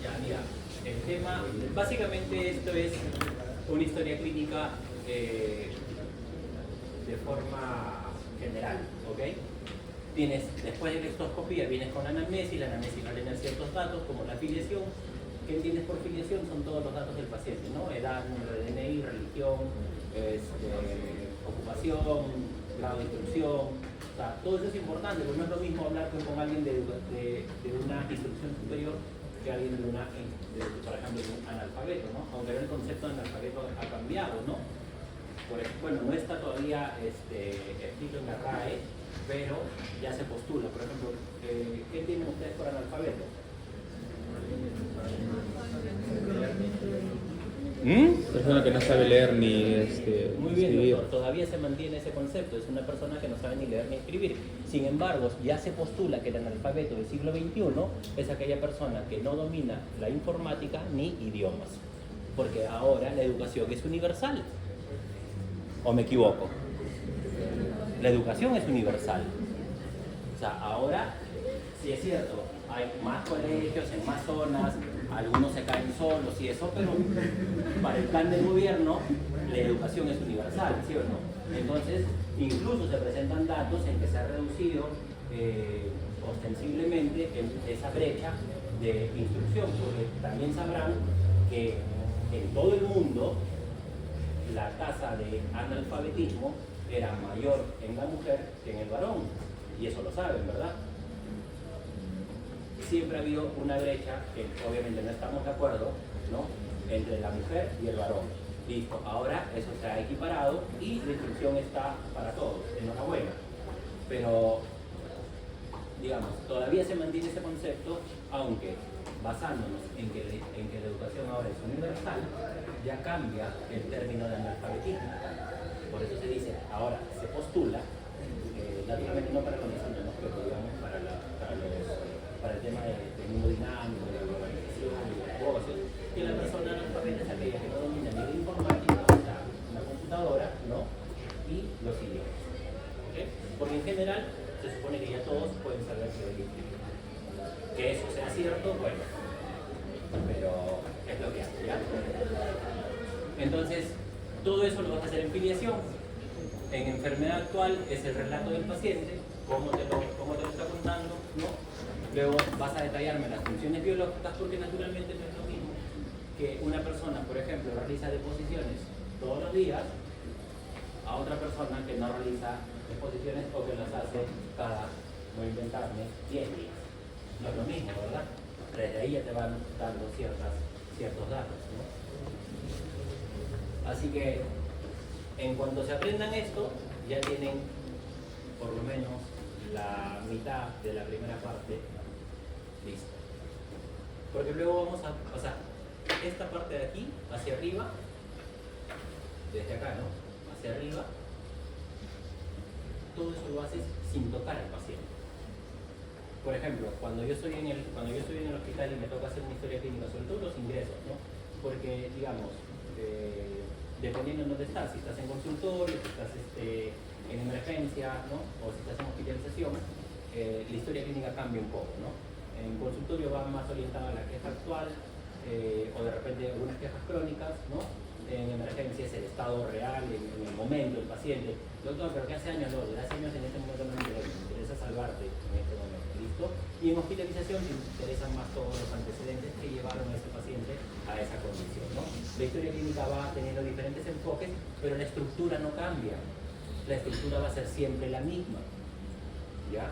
Ya, mira, el tema, básicamente esto es una historia clínica de forma general, ¿ok? Tienes, después de la ectoscopía, vienes con la anamnesis va a tener ciertos datos como la filiación. ¿Qué entiendes por filiación? Son todos los datos del paciente, ¿no? Edad, número de DNI, religión, ocupación, grado de instrucción. O sea, todo eso es importante, porque no es lo mismo hablar con alguien de una instrucción superior que alguien por ejemplo, de un analfabeto, ¿no? Aunque el concepto de analfabeto ha cambiado, ¿no? Bueno, no está todavía escrito en la RAE, pero ya se postula. Por ejemplo, ¿qué entienden ustedes por analfabeto? Persona que no sabe leer ni Muy bien, escribir. doctor, todavía se mantiene ese concepto, es una persona que no sabe ni leer ni escribir. Sin embargo, ya se postula que el analfabeto del siglo XXI es aquella persona que no domina la informática ni idiomas, porque ahora la educación es universal. ¿O me equivoco? La educación es universal. O sea, ahora, sí es cierto, hay más colegios en más zonas, algunos se caen solos y eso, pero para el plan del gobierno la educación es universal, ¿sí o no? Entonces, incluso se presentan datos en que se ha reducido ostensiblemente esa brecha de instrucción, porque también sabrán que en todo el mundo la tasa de analfabetismo era mayor en la mujer que en el varón, y eso lo saben, ¿verdad? Siempre ha habido una brecha, que obviamente no estamos de acuerdo, ¿no?, entre la mujer y el varón. Listo, ahora eso se ha equiparado y la instrucción está para todos, enhorabuena. Pero, digamos, todavía se mantiene ese concepto, aunque basándonos en que la educación ahora es universal, ya cambia el término de analfabetismo. Por eso se dice, ahora se postula, naturalmente no para los niños, ¿no?, pero digamos para el tema del mundo dinámico, de la globalización, de los negocios, que la persona analfabeta es aquella que no domina ni la informática, o sea, una computadora, ¿no?, y los idiomas. ¿Okay? Porque en general se supone que ya todos pueden saber leer y escribir. Que eso sea cierto, bueno, pero es lo que hace, ¿ya? Entonces, todo eso lo vas a hacer en filiación. En enfermedad actual es el relato del paciente, cómo te lo está contando, ¿no? Luego vas a detallarme las funciones biológicas, porque naturalmente no es lo mismo que una persona, por ejemplo, realiza deposiciones todos los días a otra persona que no realiza deposiciones o que las hace cada, voy a inventarme, 10 días. No es lo mismo, ¿verdad? Desde ahí ya te van dando ciertos datos, ¿no? Así que en cuanto se aprendan esto, ya tienen por lo menos la mitad de la primera parte lista. Porque luego vamos a pasar esta parte de aquí hacia arriba, desde acá, ¿no? Hacia arriba, todo eso lo haces sin tocar al paciente. Por ejemplo, cuando yo estoy en el hospital y me toca hacer una historia clínica, sobre todo los ingresos, ¿no? Porque, digamos, dependiendo de dónde estás, si estás en consultorio, si estás en emergencia, ¿no? O si estás en hospitalización, la historia clínica cambia un poco, ¿no? En consultorio va más orientada a la queja actual, o de repente algunas quejas crónicas, ¿no? En emergencia es el estado real, en el momento, el paciente. Doctor, pero ¿qué hace años? No, hace años en este momento no me interesa salvarte en este momento, ¿listo? Y en hospitalización te interesan más todos los antecedentes que llevaron a ese paciente a esa condición, ¿no? La historia clínica va teniendo diferentes enfoques, pero la estructura no cambia. La estructura va a ser siempre la misma, ¿ya?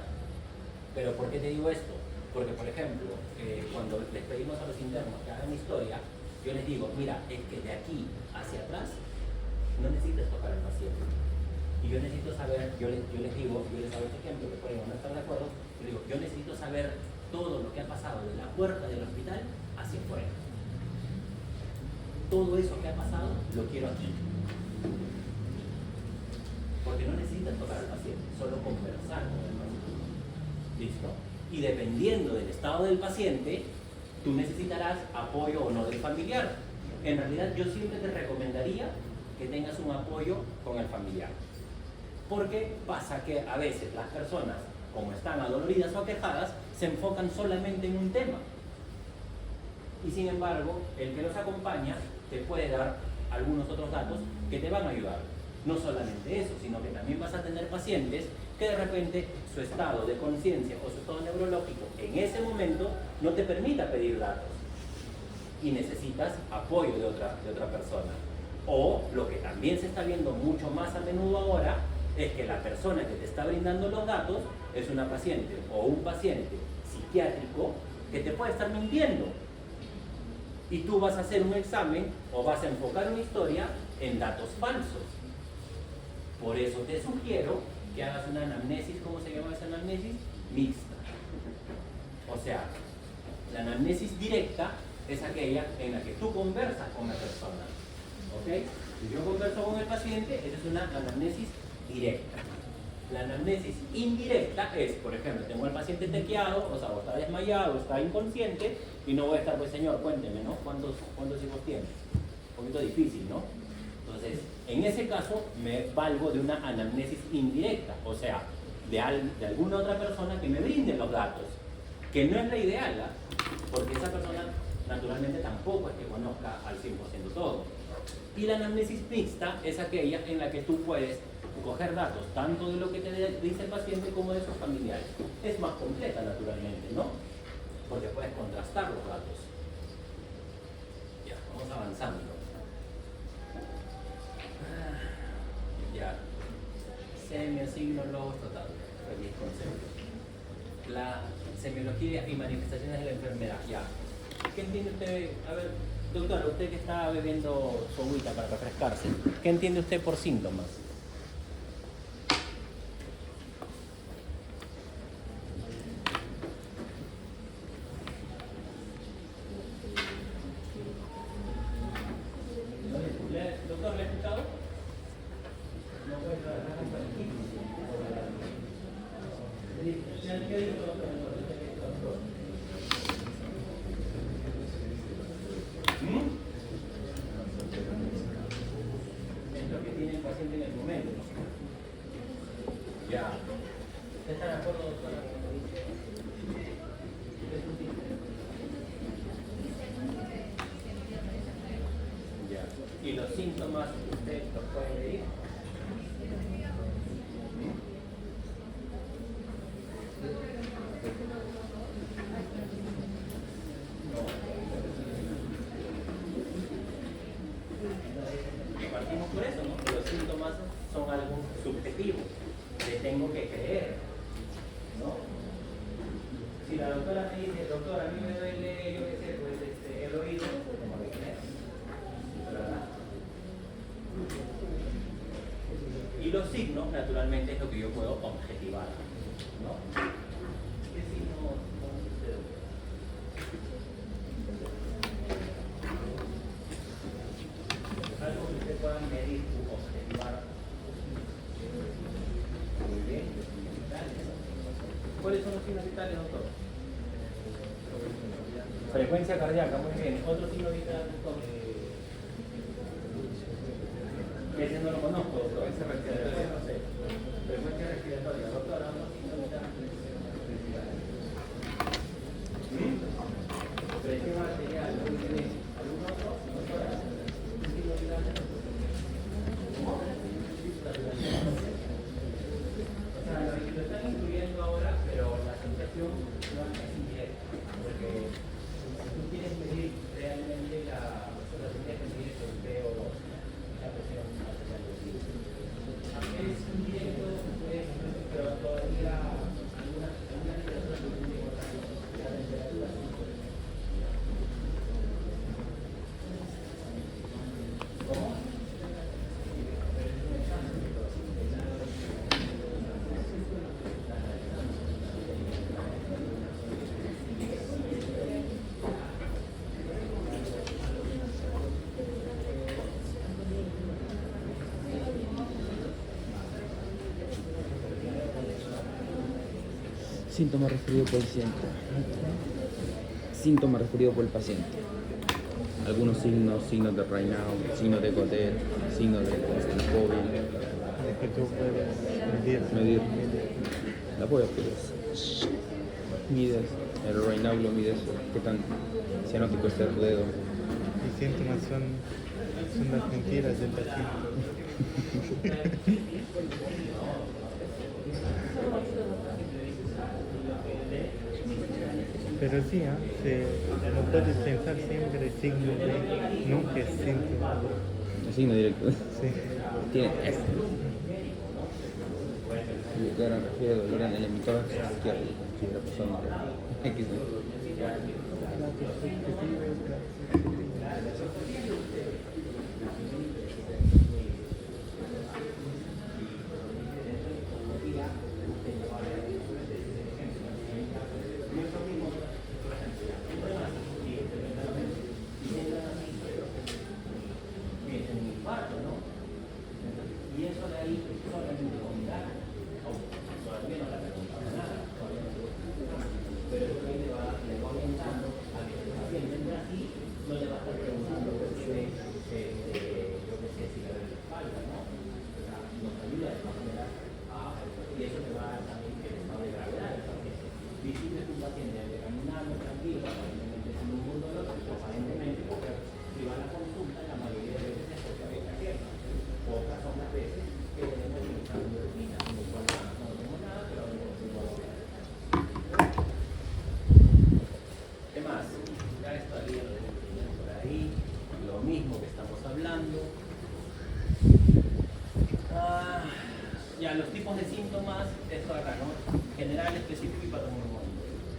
Pero ¿por qué te digo esto? Porque, por ejemplo, cuando les pedimos a los internos que hagan historia, yo les digo, mira, es que de aquí hacia atrás no necesitas tocar al paciente. Y yo necesito saber, yo les hago este ejemplo, que pueden no estar de acuerdo, yo digo, yo necesito saber todo lo que ha pasado de la puerta del hospital hacia afuera. Todo eso que ha pasado lo quiero aquí. Porque no necesitas tocar al paciente, solo conversar con el paciente. ¿Listo? Y dependiendo del estado del paciente, tú necesitarás apoyo o no del familiar. En realidad yo siempre te recomendaría que tengas un apoyo con el familiar. Porque pasa que a veces las personas, como están adoloridas o aquejadas, se enfocan solamente en un tema. Y sin embargo, el que los acompaña te puede dar algunos otros datos que te van a ayudar. No solamente eso, sino que también vas a tener pacientes que de repente su estado de conciencia o su estado neurológico en ese momento no te permita pedir datos y necesitas apoyo de otra persona. O lo que también se está viendo mucho más a menudo ahora es que la persona que te está brindando los datos es una paciente o un paciente psiquiátrico que te puede estar mintiendo. Y tú vas a hacer un examen o vas a enfocar una historia en datos falsos. Por eso te sugiero que hagas una anamnesis. ¿Cómo se llama esa anamnesis? Mixta. O sea, la anamnesis directa es aquella en la que tú conversas con la persona. ¿Ok? Si yo converso con el paciente, esa es una anamnesis directa. La anamnesis indirecta es, por ejemplo, tengo al paciente tequeado, o sea, o está desmayado, o está inconsciente, y no voy a estar, pues señor, cuénteme, ¿no? ¿Cuántos hijos tiene? Un poquito difícil, ¿no? Entonces, en ese caso, me valgo de una anamnesis indirecta, o sea, de alguna otra persona que me brinde los datos, que no es la ideal, ¿eh? Porque esa persona, naturalmente, tampoco es que conozca al 100% todo. Y la anamnesis mixta es aquella en la que tú puedes coger datos tanto de lo que te dice el paciente como de sus familiares. Es más completa, naturalmente, ¿no? Porque puedes contrastar los datos. Ya, vamos avanzando. Ya. Semiosignos logos totales. Mis conceptos. La semiología y manifestaciones de la enfermedad. Ya. ¿Qué entiende usted? A ver, doctor, usted que está bebiendo su agüita para refrescarse, ¿qué entiende usted por síntomas? Doctor, ¿le ha escuchado? No puede trabajar con ¿qué dijo, doctor? Es lo que tiene el paciente en el momento. Ya. ¿Usted está de acuerdo, doctora? Ya. ¿Y los síntomas usted los puede leer? subjetivo. Le tengo que creer, ¿no? Si la doctora me dice, doctora, a mí me duele, yo qué sé, pues el oído, como que creer, ¿verdad? Y los signos, naturalmente, es lo que yo puedo objetivar, ¿no? ¿Qué signos conoce usted? Algo que usted pueda medir o objetivar. Muy bien. ¿Cuáles son los signos vitales, doctor? Frecuencia cardíaca, muy bien. ¿Otro signo vital, doctor? Ese no lo conozco, doctor. Ese respiratorio, no sé. Frecuencia respiratoria, doctor. ¿Otro signo vital? Presión arterial, muy bien. ¿Algún otro? Doctora. ¿Signo vital? O sea, lo están incluyendo ahora, pero la sensación no es indirecta, porque tú tienes que medir realmente la tienes que medir el PO2, la presión arterial del cielo. Es indirecto, pero todavía algunas literatura lo tienen otra cosa, la temperatura. ¿Cómo? Síntoma referido por el paciente. Síntoma referido por el paciente. Algunos signos, signos de Raynaud, signos de Godet, signos de claustrofobia. Es que tú puedes Medir. La voy a pedir. Mides. El Raynaud lo mides. ¿Qué tan cianótico está tu dedo? Y síntomas son las mentiras del paciente. Pero sí, no puedes pensar siempre signo de, nunca es síntoma de. El signo directo. Sí. Tiene S. Y ahora refiere dolor en el hemisferio izquierdo. Sí, reposando. X. Ya, los tipos de síntomas, esto acá, ¿no? General, específico y patognomónico.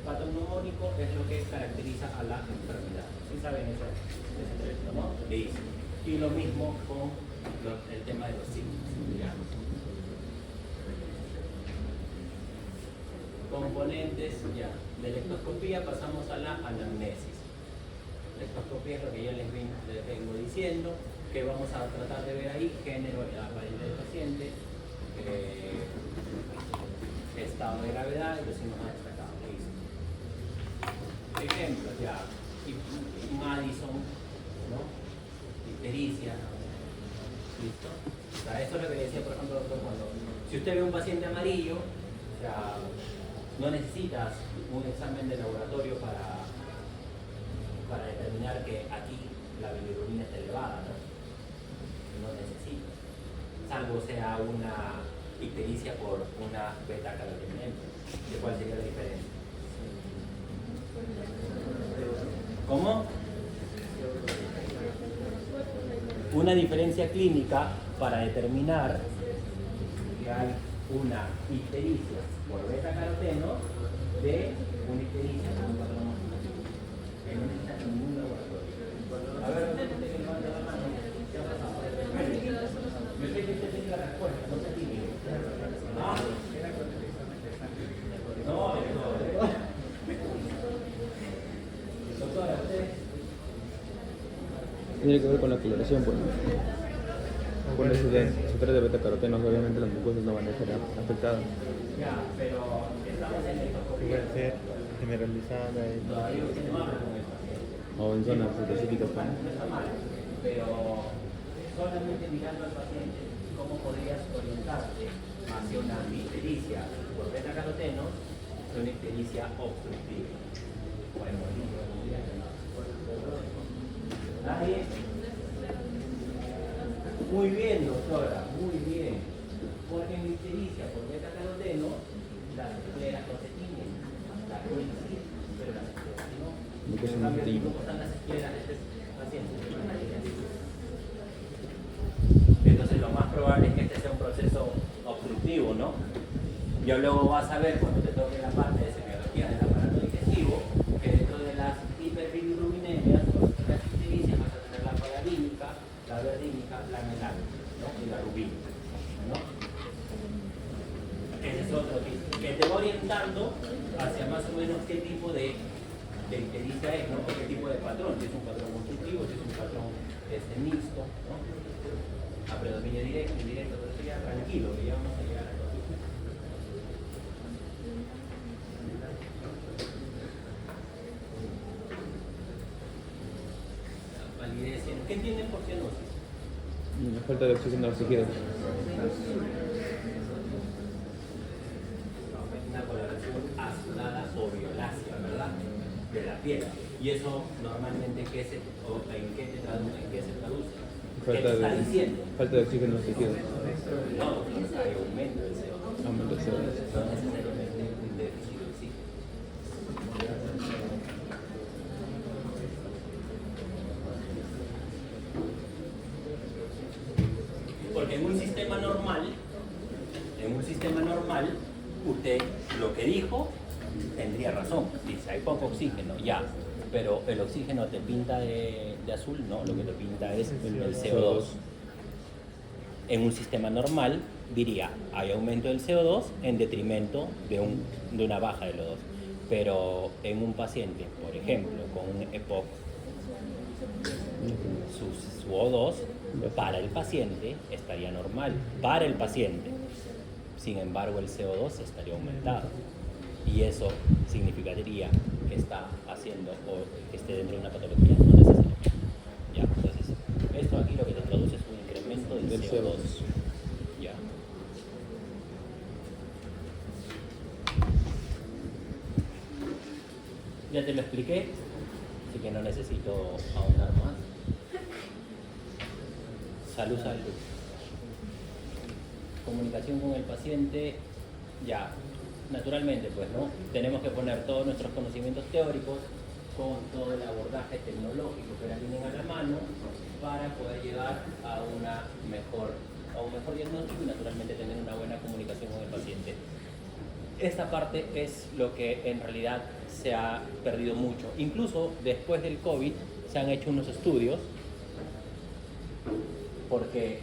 Patognomónico es lo que caracteriza a la enfermedad. ¿Sí saben ese término, no? Listo. Y lo mismo con el tema de los signos, digamos. Componentes, ya. De la ectoscopía pasamos a la anamnesis. La ectoscopía es lo que ya les vengo diciendo, que vamos a tratar de ver ahí: género, edad aparente del paciente, estado de gravedad y los signos más destacados. Ejemplos, ya. Madison, ¿no? Ictericia. ¿Listo? O sea, esto es lo que decía, por ejemplo, doctor, si usted ve un paciente amarillo, o sea, no necesitas un examen de laboratorio para determinar que aquí la bilirrubina está elevada, ¿no? No necesitas, salvo sea una ictericia por una beta-carotenoide. ¿De cuál sería la diferencia? ¿Cómo? Una diferencia clínica para determinar que hay una ictericia por beta-caroteno de una ictericia con un patrón oxidativo. Que no necesita ningún laboratorio. A ver, usted que levanta la mano, ¿qué ha pasado? Yo sé que usted tiene la respuesta, no se tímido. Ah, no, doctora, usted. Tiene que ver con la coloración, pues. Cuando se trata de beta-carotenos, obviamente las mucosas no van a ser afectadas. Ya, pero estamos en Que puede ser generalizada y todavía usted no habla con el paciente. O en zonas específicas. No está mal, pero solamente mirando al paciente, ¿cómo podrías orientarte hacia una ictericia por beta-carotenos que una ictericia obstructiva? Bueno, ¿nadie? Muy bien, doctora, muy bien. Porque en ictericia por beta-caroteno, las escleras no se tiñen, las ruinas sí, pero las escleras no. Mucosas En no cambio, se tiñen. ¿cómo están las escleras de este paciente? Entonces lo más probable es que este sea un proceso obstructivo, ¿no? Ya luego vas a ver cuando te toque la parte de semiología del aparato digestivo, que dentro de las hiperbilirubinemias, cuando tengas ictericia, vas a tener la paladínica, la verdínica, la melánica, ¿no? Y la rubínica, ¿no? Ese es otro tipo, que te va orientando hacia más o menos qué tipo de ictericia es, ¿no? O qué tipo de patrón, si es un patrón obstructivo, si es un patrón mixto, ¿no? A predominio directo, indirecto, pero eso ya tranquilo, que ya vamos a llegar a todo. La validez, ¿qué entienden por cianosis? La falta de oxígeno a los tejidos. Una coloración azulada o violácea, ¿verdad? De la piel. Y eso normalmente ¿en qué se traduce? ¿Qué te está diciendo? Falta de oxígeno en los tejidos. No, hay aumento del CO2. Aumento del CO2. No necesariamente un déficit de oxígeno. Porque en un sistema normal, usted lo que dijo tendría razón. Dice, hay poco oxígeno, ya. Pero el oxígeno te pinta de azul, no, lo que te pinta es el CO2. En un sistema normal diría, hay aumento del CO2 en detrimento de una baja del O2. Pero en un paciente, por ejemplo, con un EPOC, su O2 para el paciente estaría normal, para el paciente. Sin embargo, el CO2 estaría aumentado. Y eso significaría que está haciendo o que esté dentro de una patología, no necesariamente. Ya, entonces, esto aquí lo que te traduce es un incremento del CO2. Ya. Ya te lo expliqué, así que no necesito ahondar más. Salud. Comunicación con el paciente, ya, naturalmente, pues, ¿no? Tenemos que poner todos nuestros conocimientos teóricos con todo el abordaje tecnológico que ahora tienen a la mano para poder llegar a un mejor diagnóstico y naturalmente tener una buena comunicación con el paciente. Esta parte es lo que en realidad se ha perdido mucho. Incluso después del COVID se han hecho unos estudios porque,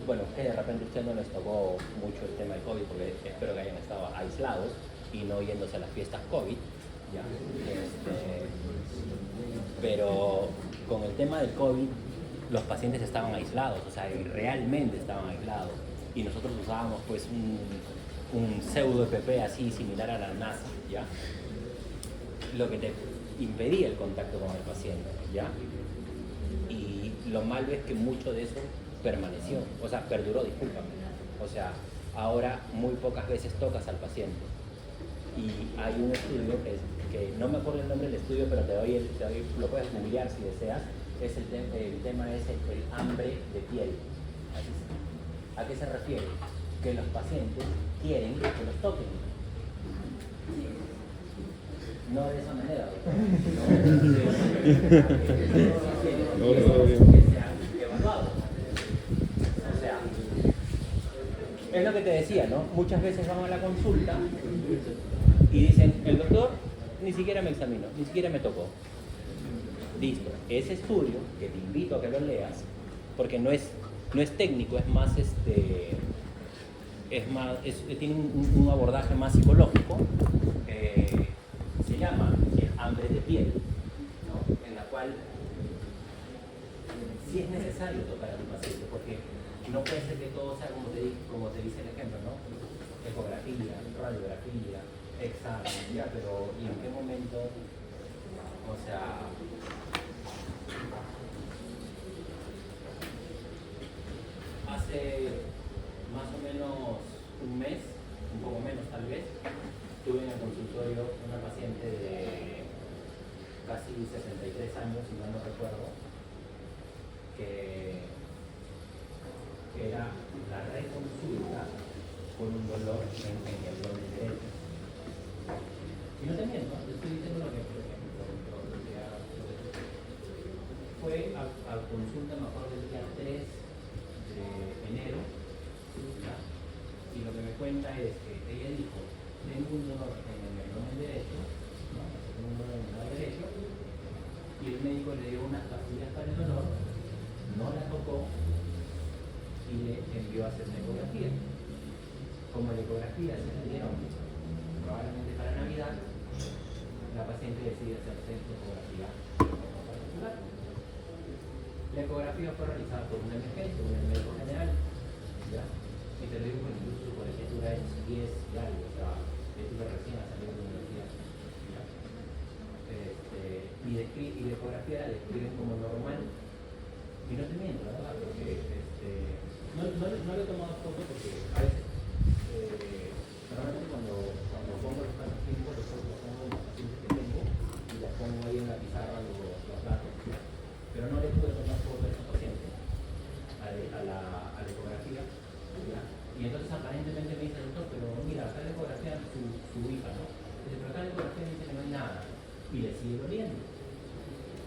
bueno, que de repente a usted no les tocó mucho el tema del COVID porque espero que hayan estado aislados y no yéndose a las fiestas COVID. Ya. Pero con el tema del COVID los pacientes estaban aislados, o sea, realmente estaban aislados y nosotros usábamos pues un pseudo EPP así similar a la NASA, ¿ya? Lo que te impedía el contacto con el paciente, ¿ya? Y lo malo es que mucho de eso permaneció, o sea, perduró, discúlpame. O sea, ahora muy pocas veces tocas al paciente. Y hay un estudio que no me acuerdo el nombre del estudio, pero lo puedes googlear si deseas. El tema es el hambre de piel. ¿A qué se refiere? Que los pacientes quieren que los toquen. No de esa manera, que sean evaluados. O sea, Es lo que te decía, ¿no? Muchas veces vamos a la consulta y dicen, el doctor ni siquiera me examinó, ni siquiera me tocó. Listo. Ese estudio, que te invito a que lo leas, porque no es técnico, es más tiene un abordaje más psicológico, se llama hambre de piel, ¿no? En la cual sí es necesario tocar a tu paciente, porque no puede ser que todo sea como te dice el ejemplo, ¿no? Ecografía, radiografía, examen, ya, pero ¿y en qué momento? O sea, hace más o menos un mes, un poco menos tal vez, tuve en el consultorio una paciente de casi 63 años, si mal no recuerdo, que era la reconsulta con un dolor en el abdomen derecho. Y no te miento, te estoy diciendo lo que fue a consulta, me acuerdo, el día 3 de enero, ¿ya? Y lo que me cuenta es que ella dijo, tengo un dolor en el abdomen derecho, ¿no? Tengo un dolor en el lado derecho, y el médico le dio unas pastillas para el dolor, no la tocó y le envió a hacer una ecografía. Como la ecografía se la dieron probablemente para Navidad, la paciente decide hacerse ecografía particular. La ecografía fue realizada por un emergente, un médico general, ¿ya? Y te lo digo porque incluso su colegiatura es 10 y algo, o sea, estuve recién a salir de la universidad, ¿ya? Y la ecografía la describen como normal. Y no te miento, la verdad, porque no le he tomado foto porque a veces, normalmente cuando pongo los casos clínicos, los pongo en los pacientes que tengo y las pongo ahí en la pizarra los datos, ¿ya? Pero no le pude tomar foto a esa paciente, a la ecografía, ¿ya? Y entonces aparentemente me dice el doctor, pero mira, acá la ecografía su hija, ¿no? Dice, pero acá la ecografía me dice que no hay nada, y le sigue doliendo.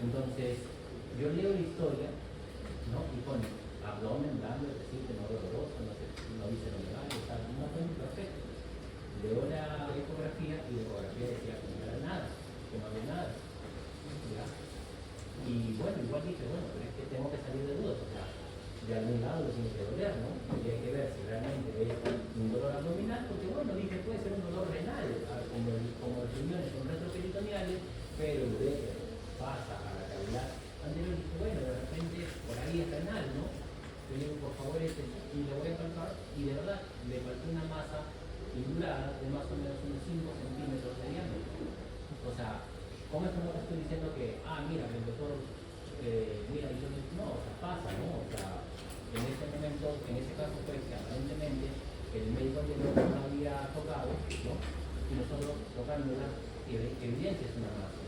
Entonces, yo leo la historia, ¿no? Y pone abdomen blando, es decir, que no doloroso, no dice lo legal, está un abdomen perfecto. Leo la ecografía y la ecografía decía que no era nada, que no había nada, ¿ya? Y bueno, igual dije, bueno, pero es que tengo que salir de dudas, o sea, de algún lado lo tiene que doler, ¿no? Y hay que ver si realmente ella está un dolor abdominal, porque bueno, dije, puede ser un dolor renal, como los riñones son retroperitoneales, pero el uréter pasa a la cavidad anterior y dije, bueno, de repente por ahí es renal, ¿no? Le digo, por favor, y le voy a palpar, y de verdad le faltó una masa indurada de más o menos unos 5 centímetros de diámetro. O sea, ¿cómo es que no te estoy diciendo que, mira, el doctor, mira, y yo no, o sea, pasa, ¿no? O sea, en ese momento, en ese caso fue que aparentemente el médico anterior no había tocado, ¿no? Y nosotros tocándola, evidencia es una masa.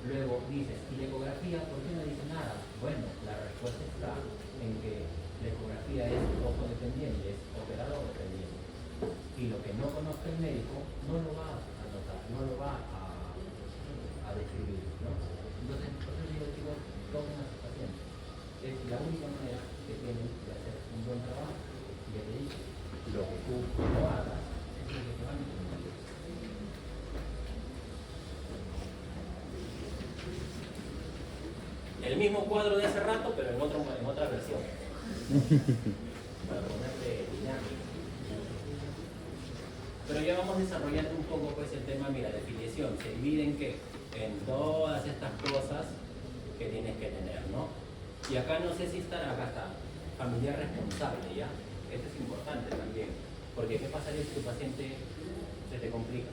Luego dices, ¿y la ecografía por qué no dice nada? Bueno, la respuesta está en que la ecografía es ojo dependiente, es operador dependiente. Y lo que no conozca el médico no lo va a notar, no lo va a describir, ¿no? Entonces, por eso digo, chicos, toquen a sus pacientes. Es la única manera que tienen de hacer un buen trabajo. Y ya te dije, lo que tú no hagas es lo que te van a entender. El mismo cuadro de hace rato, pero en otra versión. Para ponerle dinámica. Pero ya vamos desarrollando un poco pues el tema, mira, de filiación. Se divide en qué? En todas estas cosas que tienes que tener, ¿no? Y acá no sé si acá está, familiar responsable, ¿ya? Esto es importante también, porque ¿qué pasaría si tu paciente se te complica?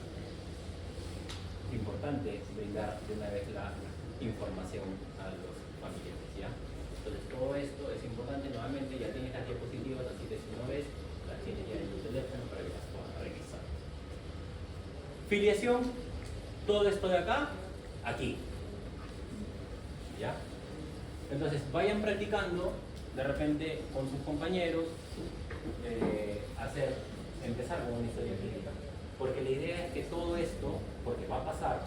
Es importante brindar de una vez la información a los familiares, ¿ya? Entonces todo esto es importante, nuevamente ya tienes las diapositivas, así que si no ves, las tienes ya en tu teléfono para que las puedas revisar. Filiación, todo esto de acá, aquí, ¿ya? Entonces vayan practicando de repente con sus compañeros, empezar con una historia clínica, porque la idea es que todo esto, porque va a pasar,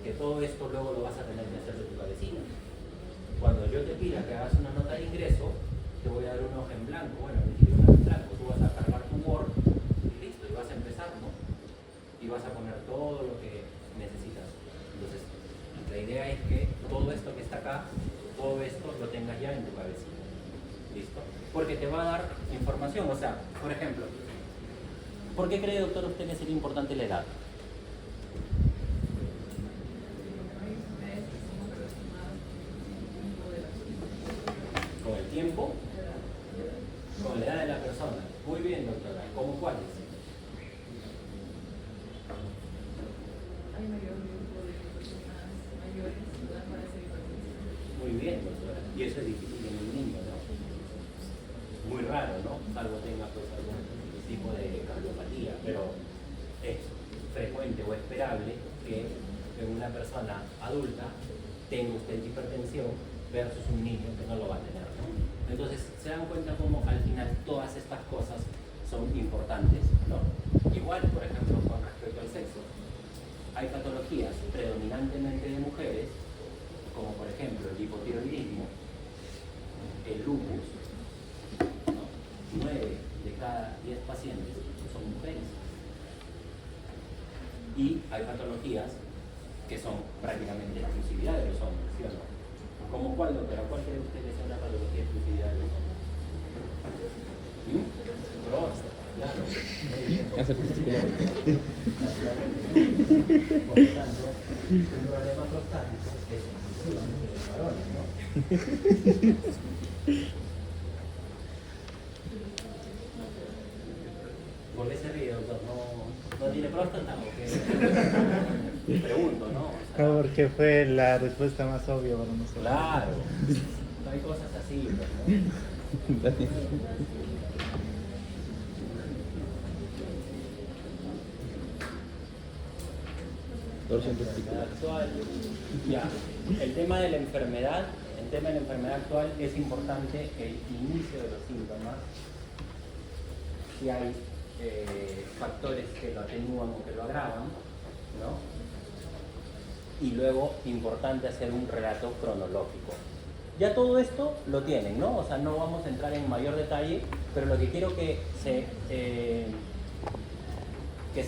que todo esto luego lo vas a tener que hacer de tu cabecina. Cuando yo te pida que hagas una nota de ingreso, te voy a dar un hoja en blanco, bueno, ni siquiera un hoja en blanco, tú vas a cargar tu Word información, o sea, por ejemplo, ¿por qué cree, doctor, usted que sería importante la edad? Con el tiempo, con la edad de la persona. Muy bien, doctora. ¿Cómo cuáles? Hay mayor grupo de personas mayores que dan para hacer hipertensión. Muy bien, doctora. Y eso es difícil en un niño, ¿no? Muy raro, ¿no? Salvo tenga pues algún tipo de cardiopatía, pero es frecuente o esperable que en una persona adulta tenga usted hipertensión versus un niño que no lo va a tener, ¿no? Entonces, se dan cuenta cómo al final todas estas cosas son importantes, ¿no? Igual, por ejemplo, con respecto al sexo, hay patologías predominantemente de mujeres, como por ejemplo el hipotiroidismo, el lupus, ¿no? 9 de cada 10 pacientes son mujeres. Y hay patologías que son prácticamente la exclusividad de los hombres, ¿sí o no? ¿Cómo cuál, doctora? ¿Cuál cree usted que sea una patología de exclusividad de los hombres? Próstata, claro. Hace particular. Por lo tanto, un problema prostático es exclusivamente de los varones, ¿no? ¿Por qué se ríe, doctor? ¿No tiene próstata o qué? Pregunto, ¿no? O sea, No, porque fue la respuesta más obvia para nosotros. claro. Hay cosas así, pues, ¿no? Enfermedad actual. Ya, el tema de la enfermedad actual es importante el inicio de los síntomas. Si hay factores que lo atenúan o que lo agravan, ¿no? Y luego, importante hacer un relato cronológico. Ya todo esto lo tienen, ¿no? O sea, no vamos a entrar en mayor detalle, pero lo que quiero que se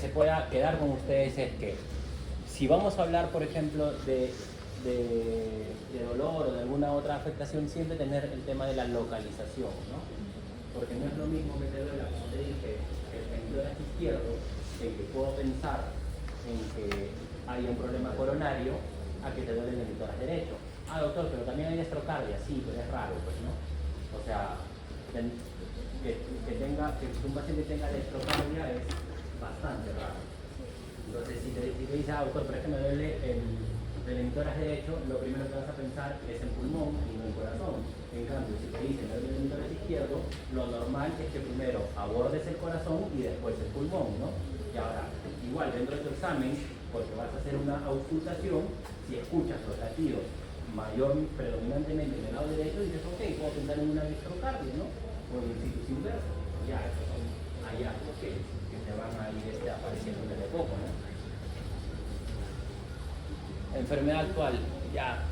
pueda quedar con ustedes es que si vamos a hablar, por ejemplo, de dolor o de alguna otra afectación, siempre tener el tema de la localización, ¿no? Porque no es lo mismo que te duela, como te dije, el hemitórax izquierdo, en que puedo pensar en que hay un problema coronario, a que te duele el hemitórax derecho. Ah, doctor, pero también hay estrocardia, sí, pero es raro, pues, ¿no? O sea, que un paciente tenga estrocardia es bastante raro. Entonces, si te dice, ah, doctor, pero es que me duele el hemitórax derecho, lo primero que vas a pensar es el pulmón y no el corazón. En cambio, si te dicen me duele el hemitórax izquierdo, lo normal es que primero abordes el corazón y después el pulmón, ¿no? Y ahora, igual dentro de tu examen, porque vas a hacer una auscultación, si escuchas los latidos predominantemente en el lado derecho, dices, ok, puedo pensar en una estrocardia, ¿no? O en el situs inverso. Ya, esos son hallazgos que te van a ir apareciendo desde poco, ¿no? Enfermedad actual, ya,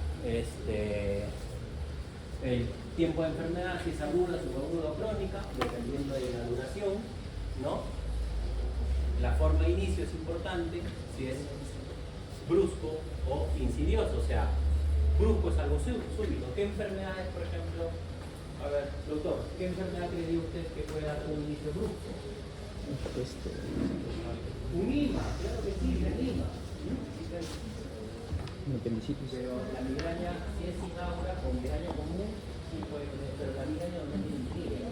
el tiempo de enfermedad, si es aguda, subaguda o crónica, dependiendo de la duración, ¿no? La forma de inicio es importante, si es brusco o insidioso, o sea, brusco es algo súbito. ¿Qué enfermedades, por ejemplo? A ver, doctor, ¿qué enfermedad cree usted que puede dar un inicio brusco? Un IMA, claro que sí, un IMA. Una apendicitis. Pero la migraña, si es sin aura o migraña común, sí puede tener, pero la migraña no tiene migraña.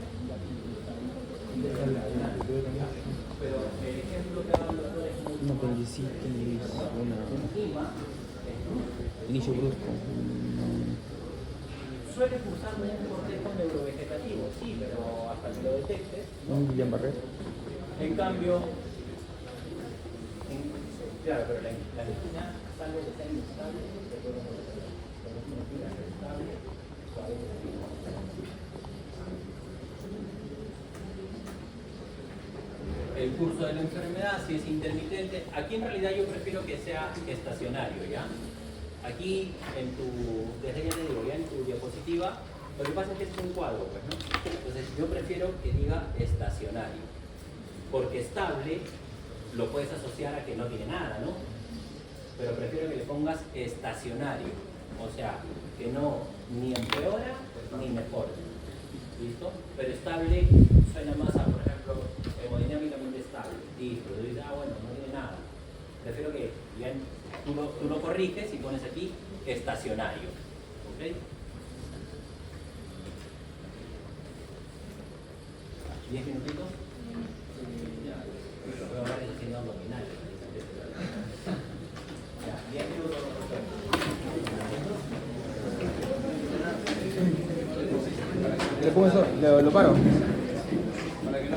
Pero el ejemplo que dan los doctores es muy Una apendicitis, inicio brusco. suele cursar un contexto neurovegetativo, sí, pero hasta que lo detectes, ¿no? Un Guillain-Barré. En cambio, claro, pero la angina, salvo que sea inestable, se puede acontecer. Pero es una angina inestable, el curso de la enfermedad, si es intermitente, aquí en realidad yo prefiero que sea estacionario, ¿ya? Aquí, desde ya te digo, ya en tu diapositiva, lo que pasa es que es un cuadro, pues, ¿no? Entonces yo prefiero que diga estacionario, porque estable lo puedes asociar a que no tiene nada, ¿no? Pero prefiero que le pongas estacionario, o sea, que no ni empeora ni mejora. ¿Listo? Pero estable suena más a, por ejemplo, hemodinámicamente estable. Listo. Tú dices, bueno, no tiene nada. Prefiero que ya tú lo corriges y pones aquí estacionario. ¿Ok? 10 minutitos. Ya. Voy a hablar haciendo abdominales. Ya, 10 minutos. ¿Le pongo eso? ¿Lo paro?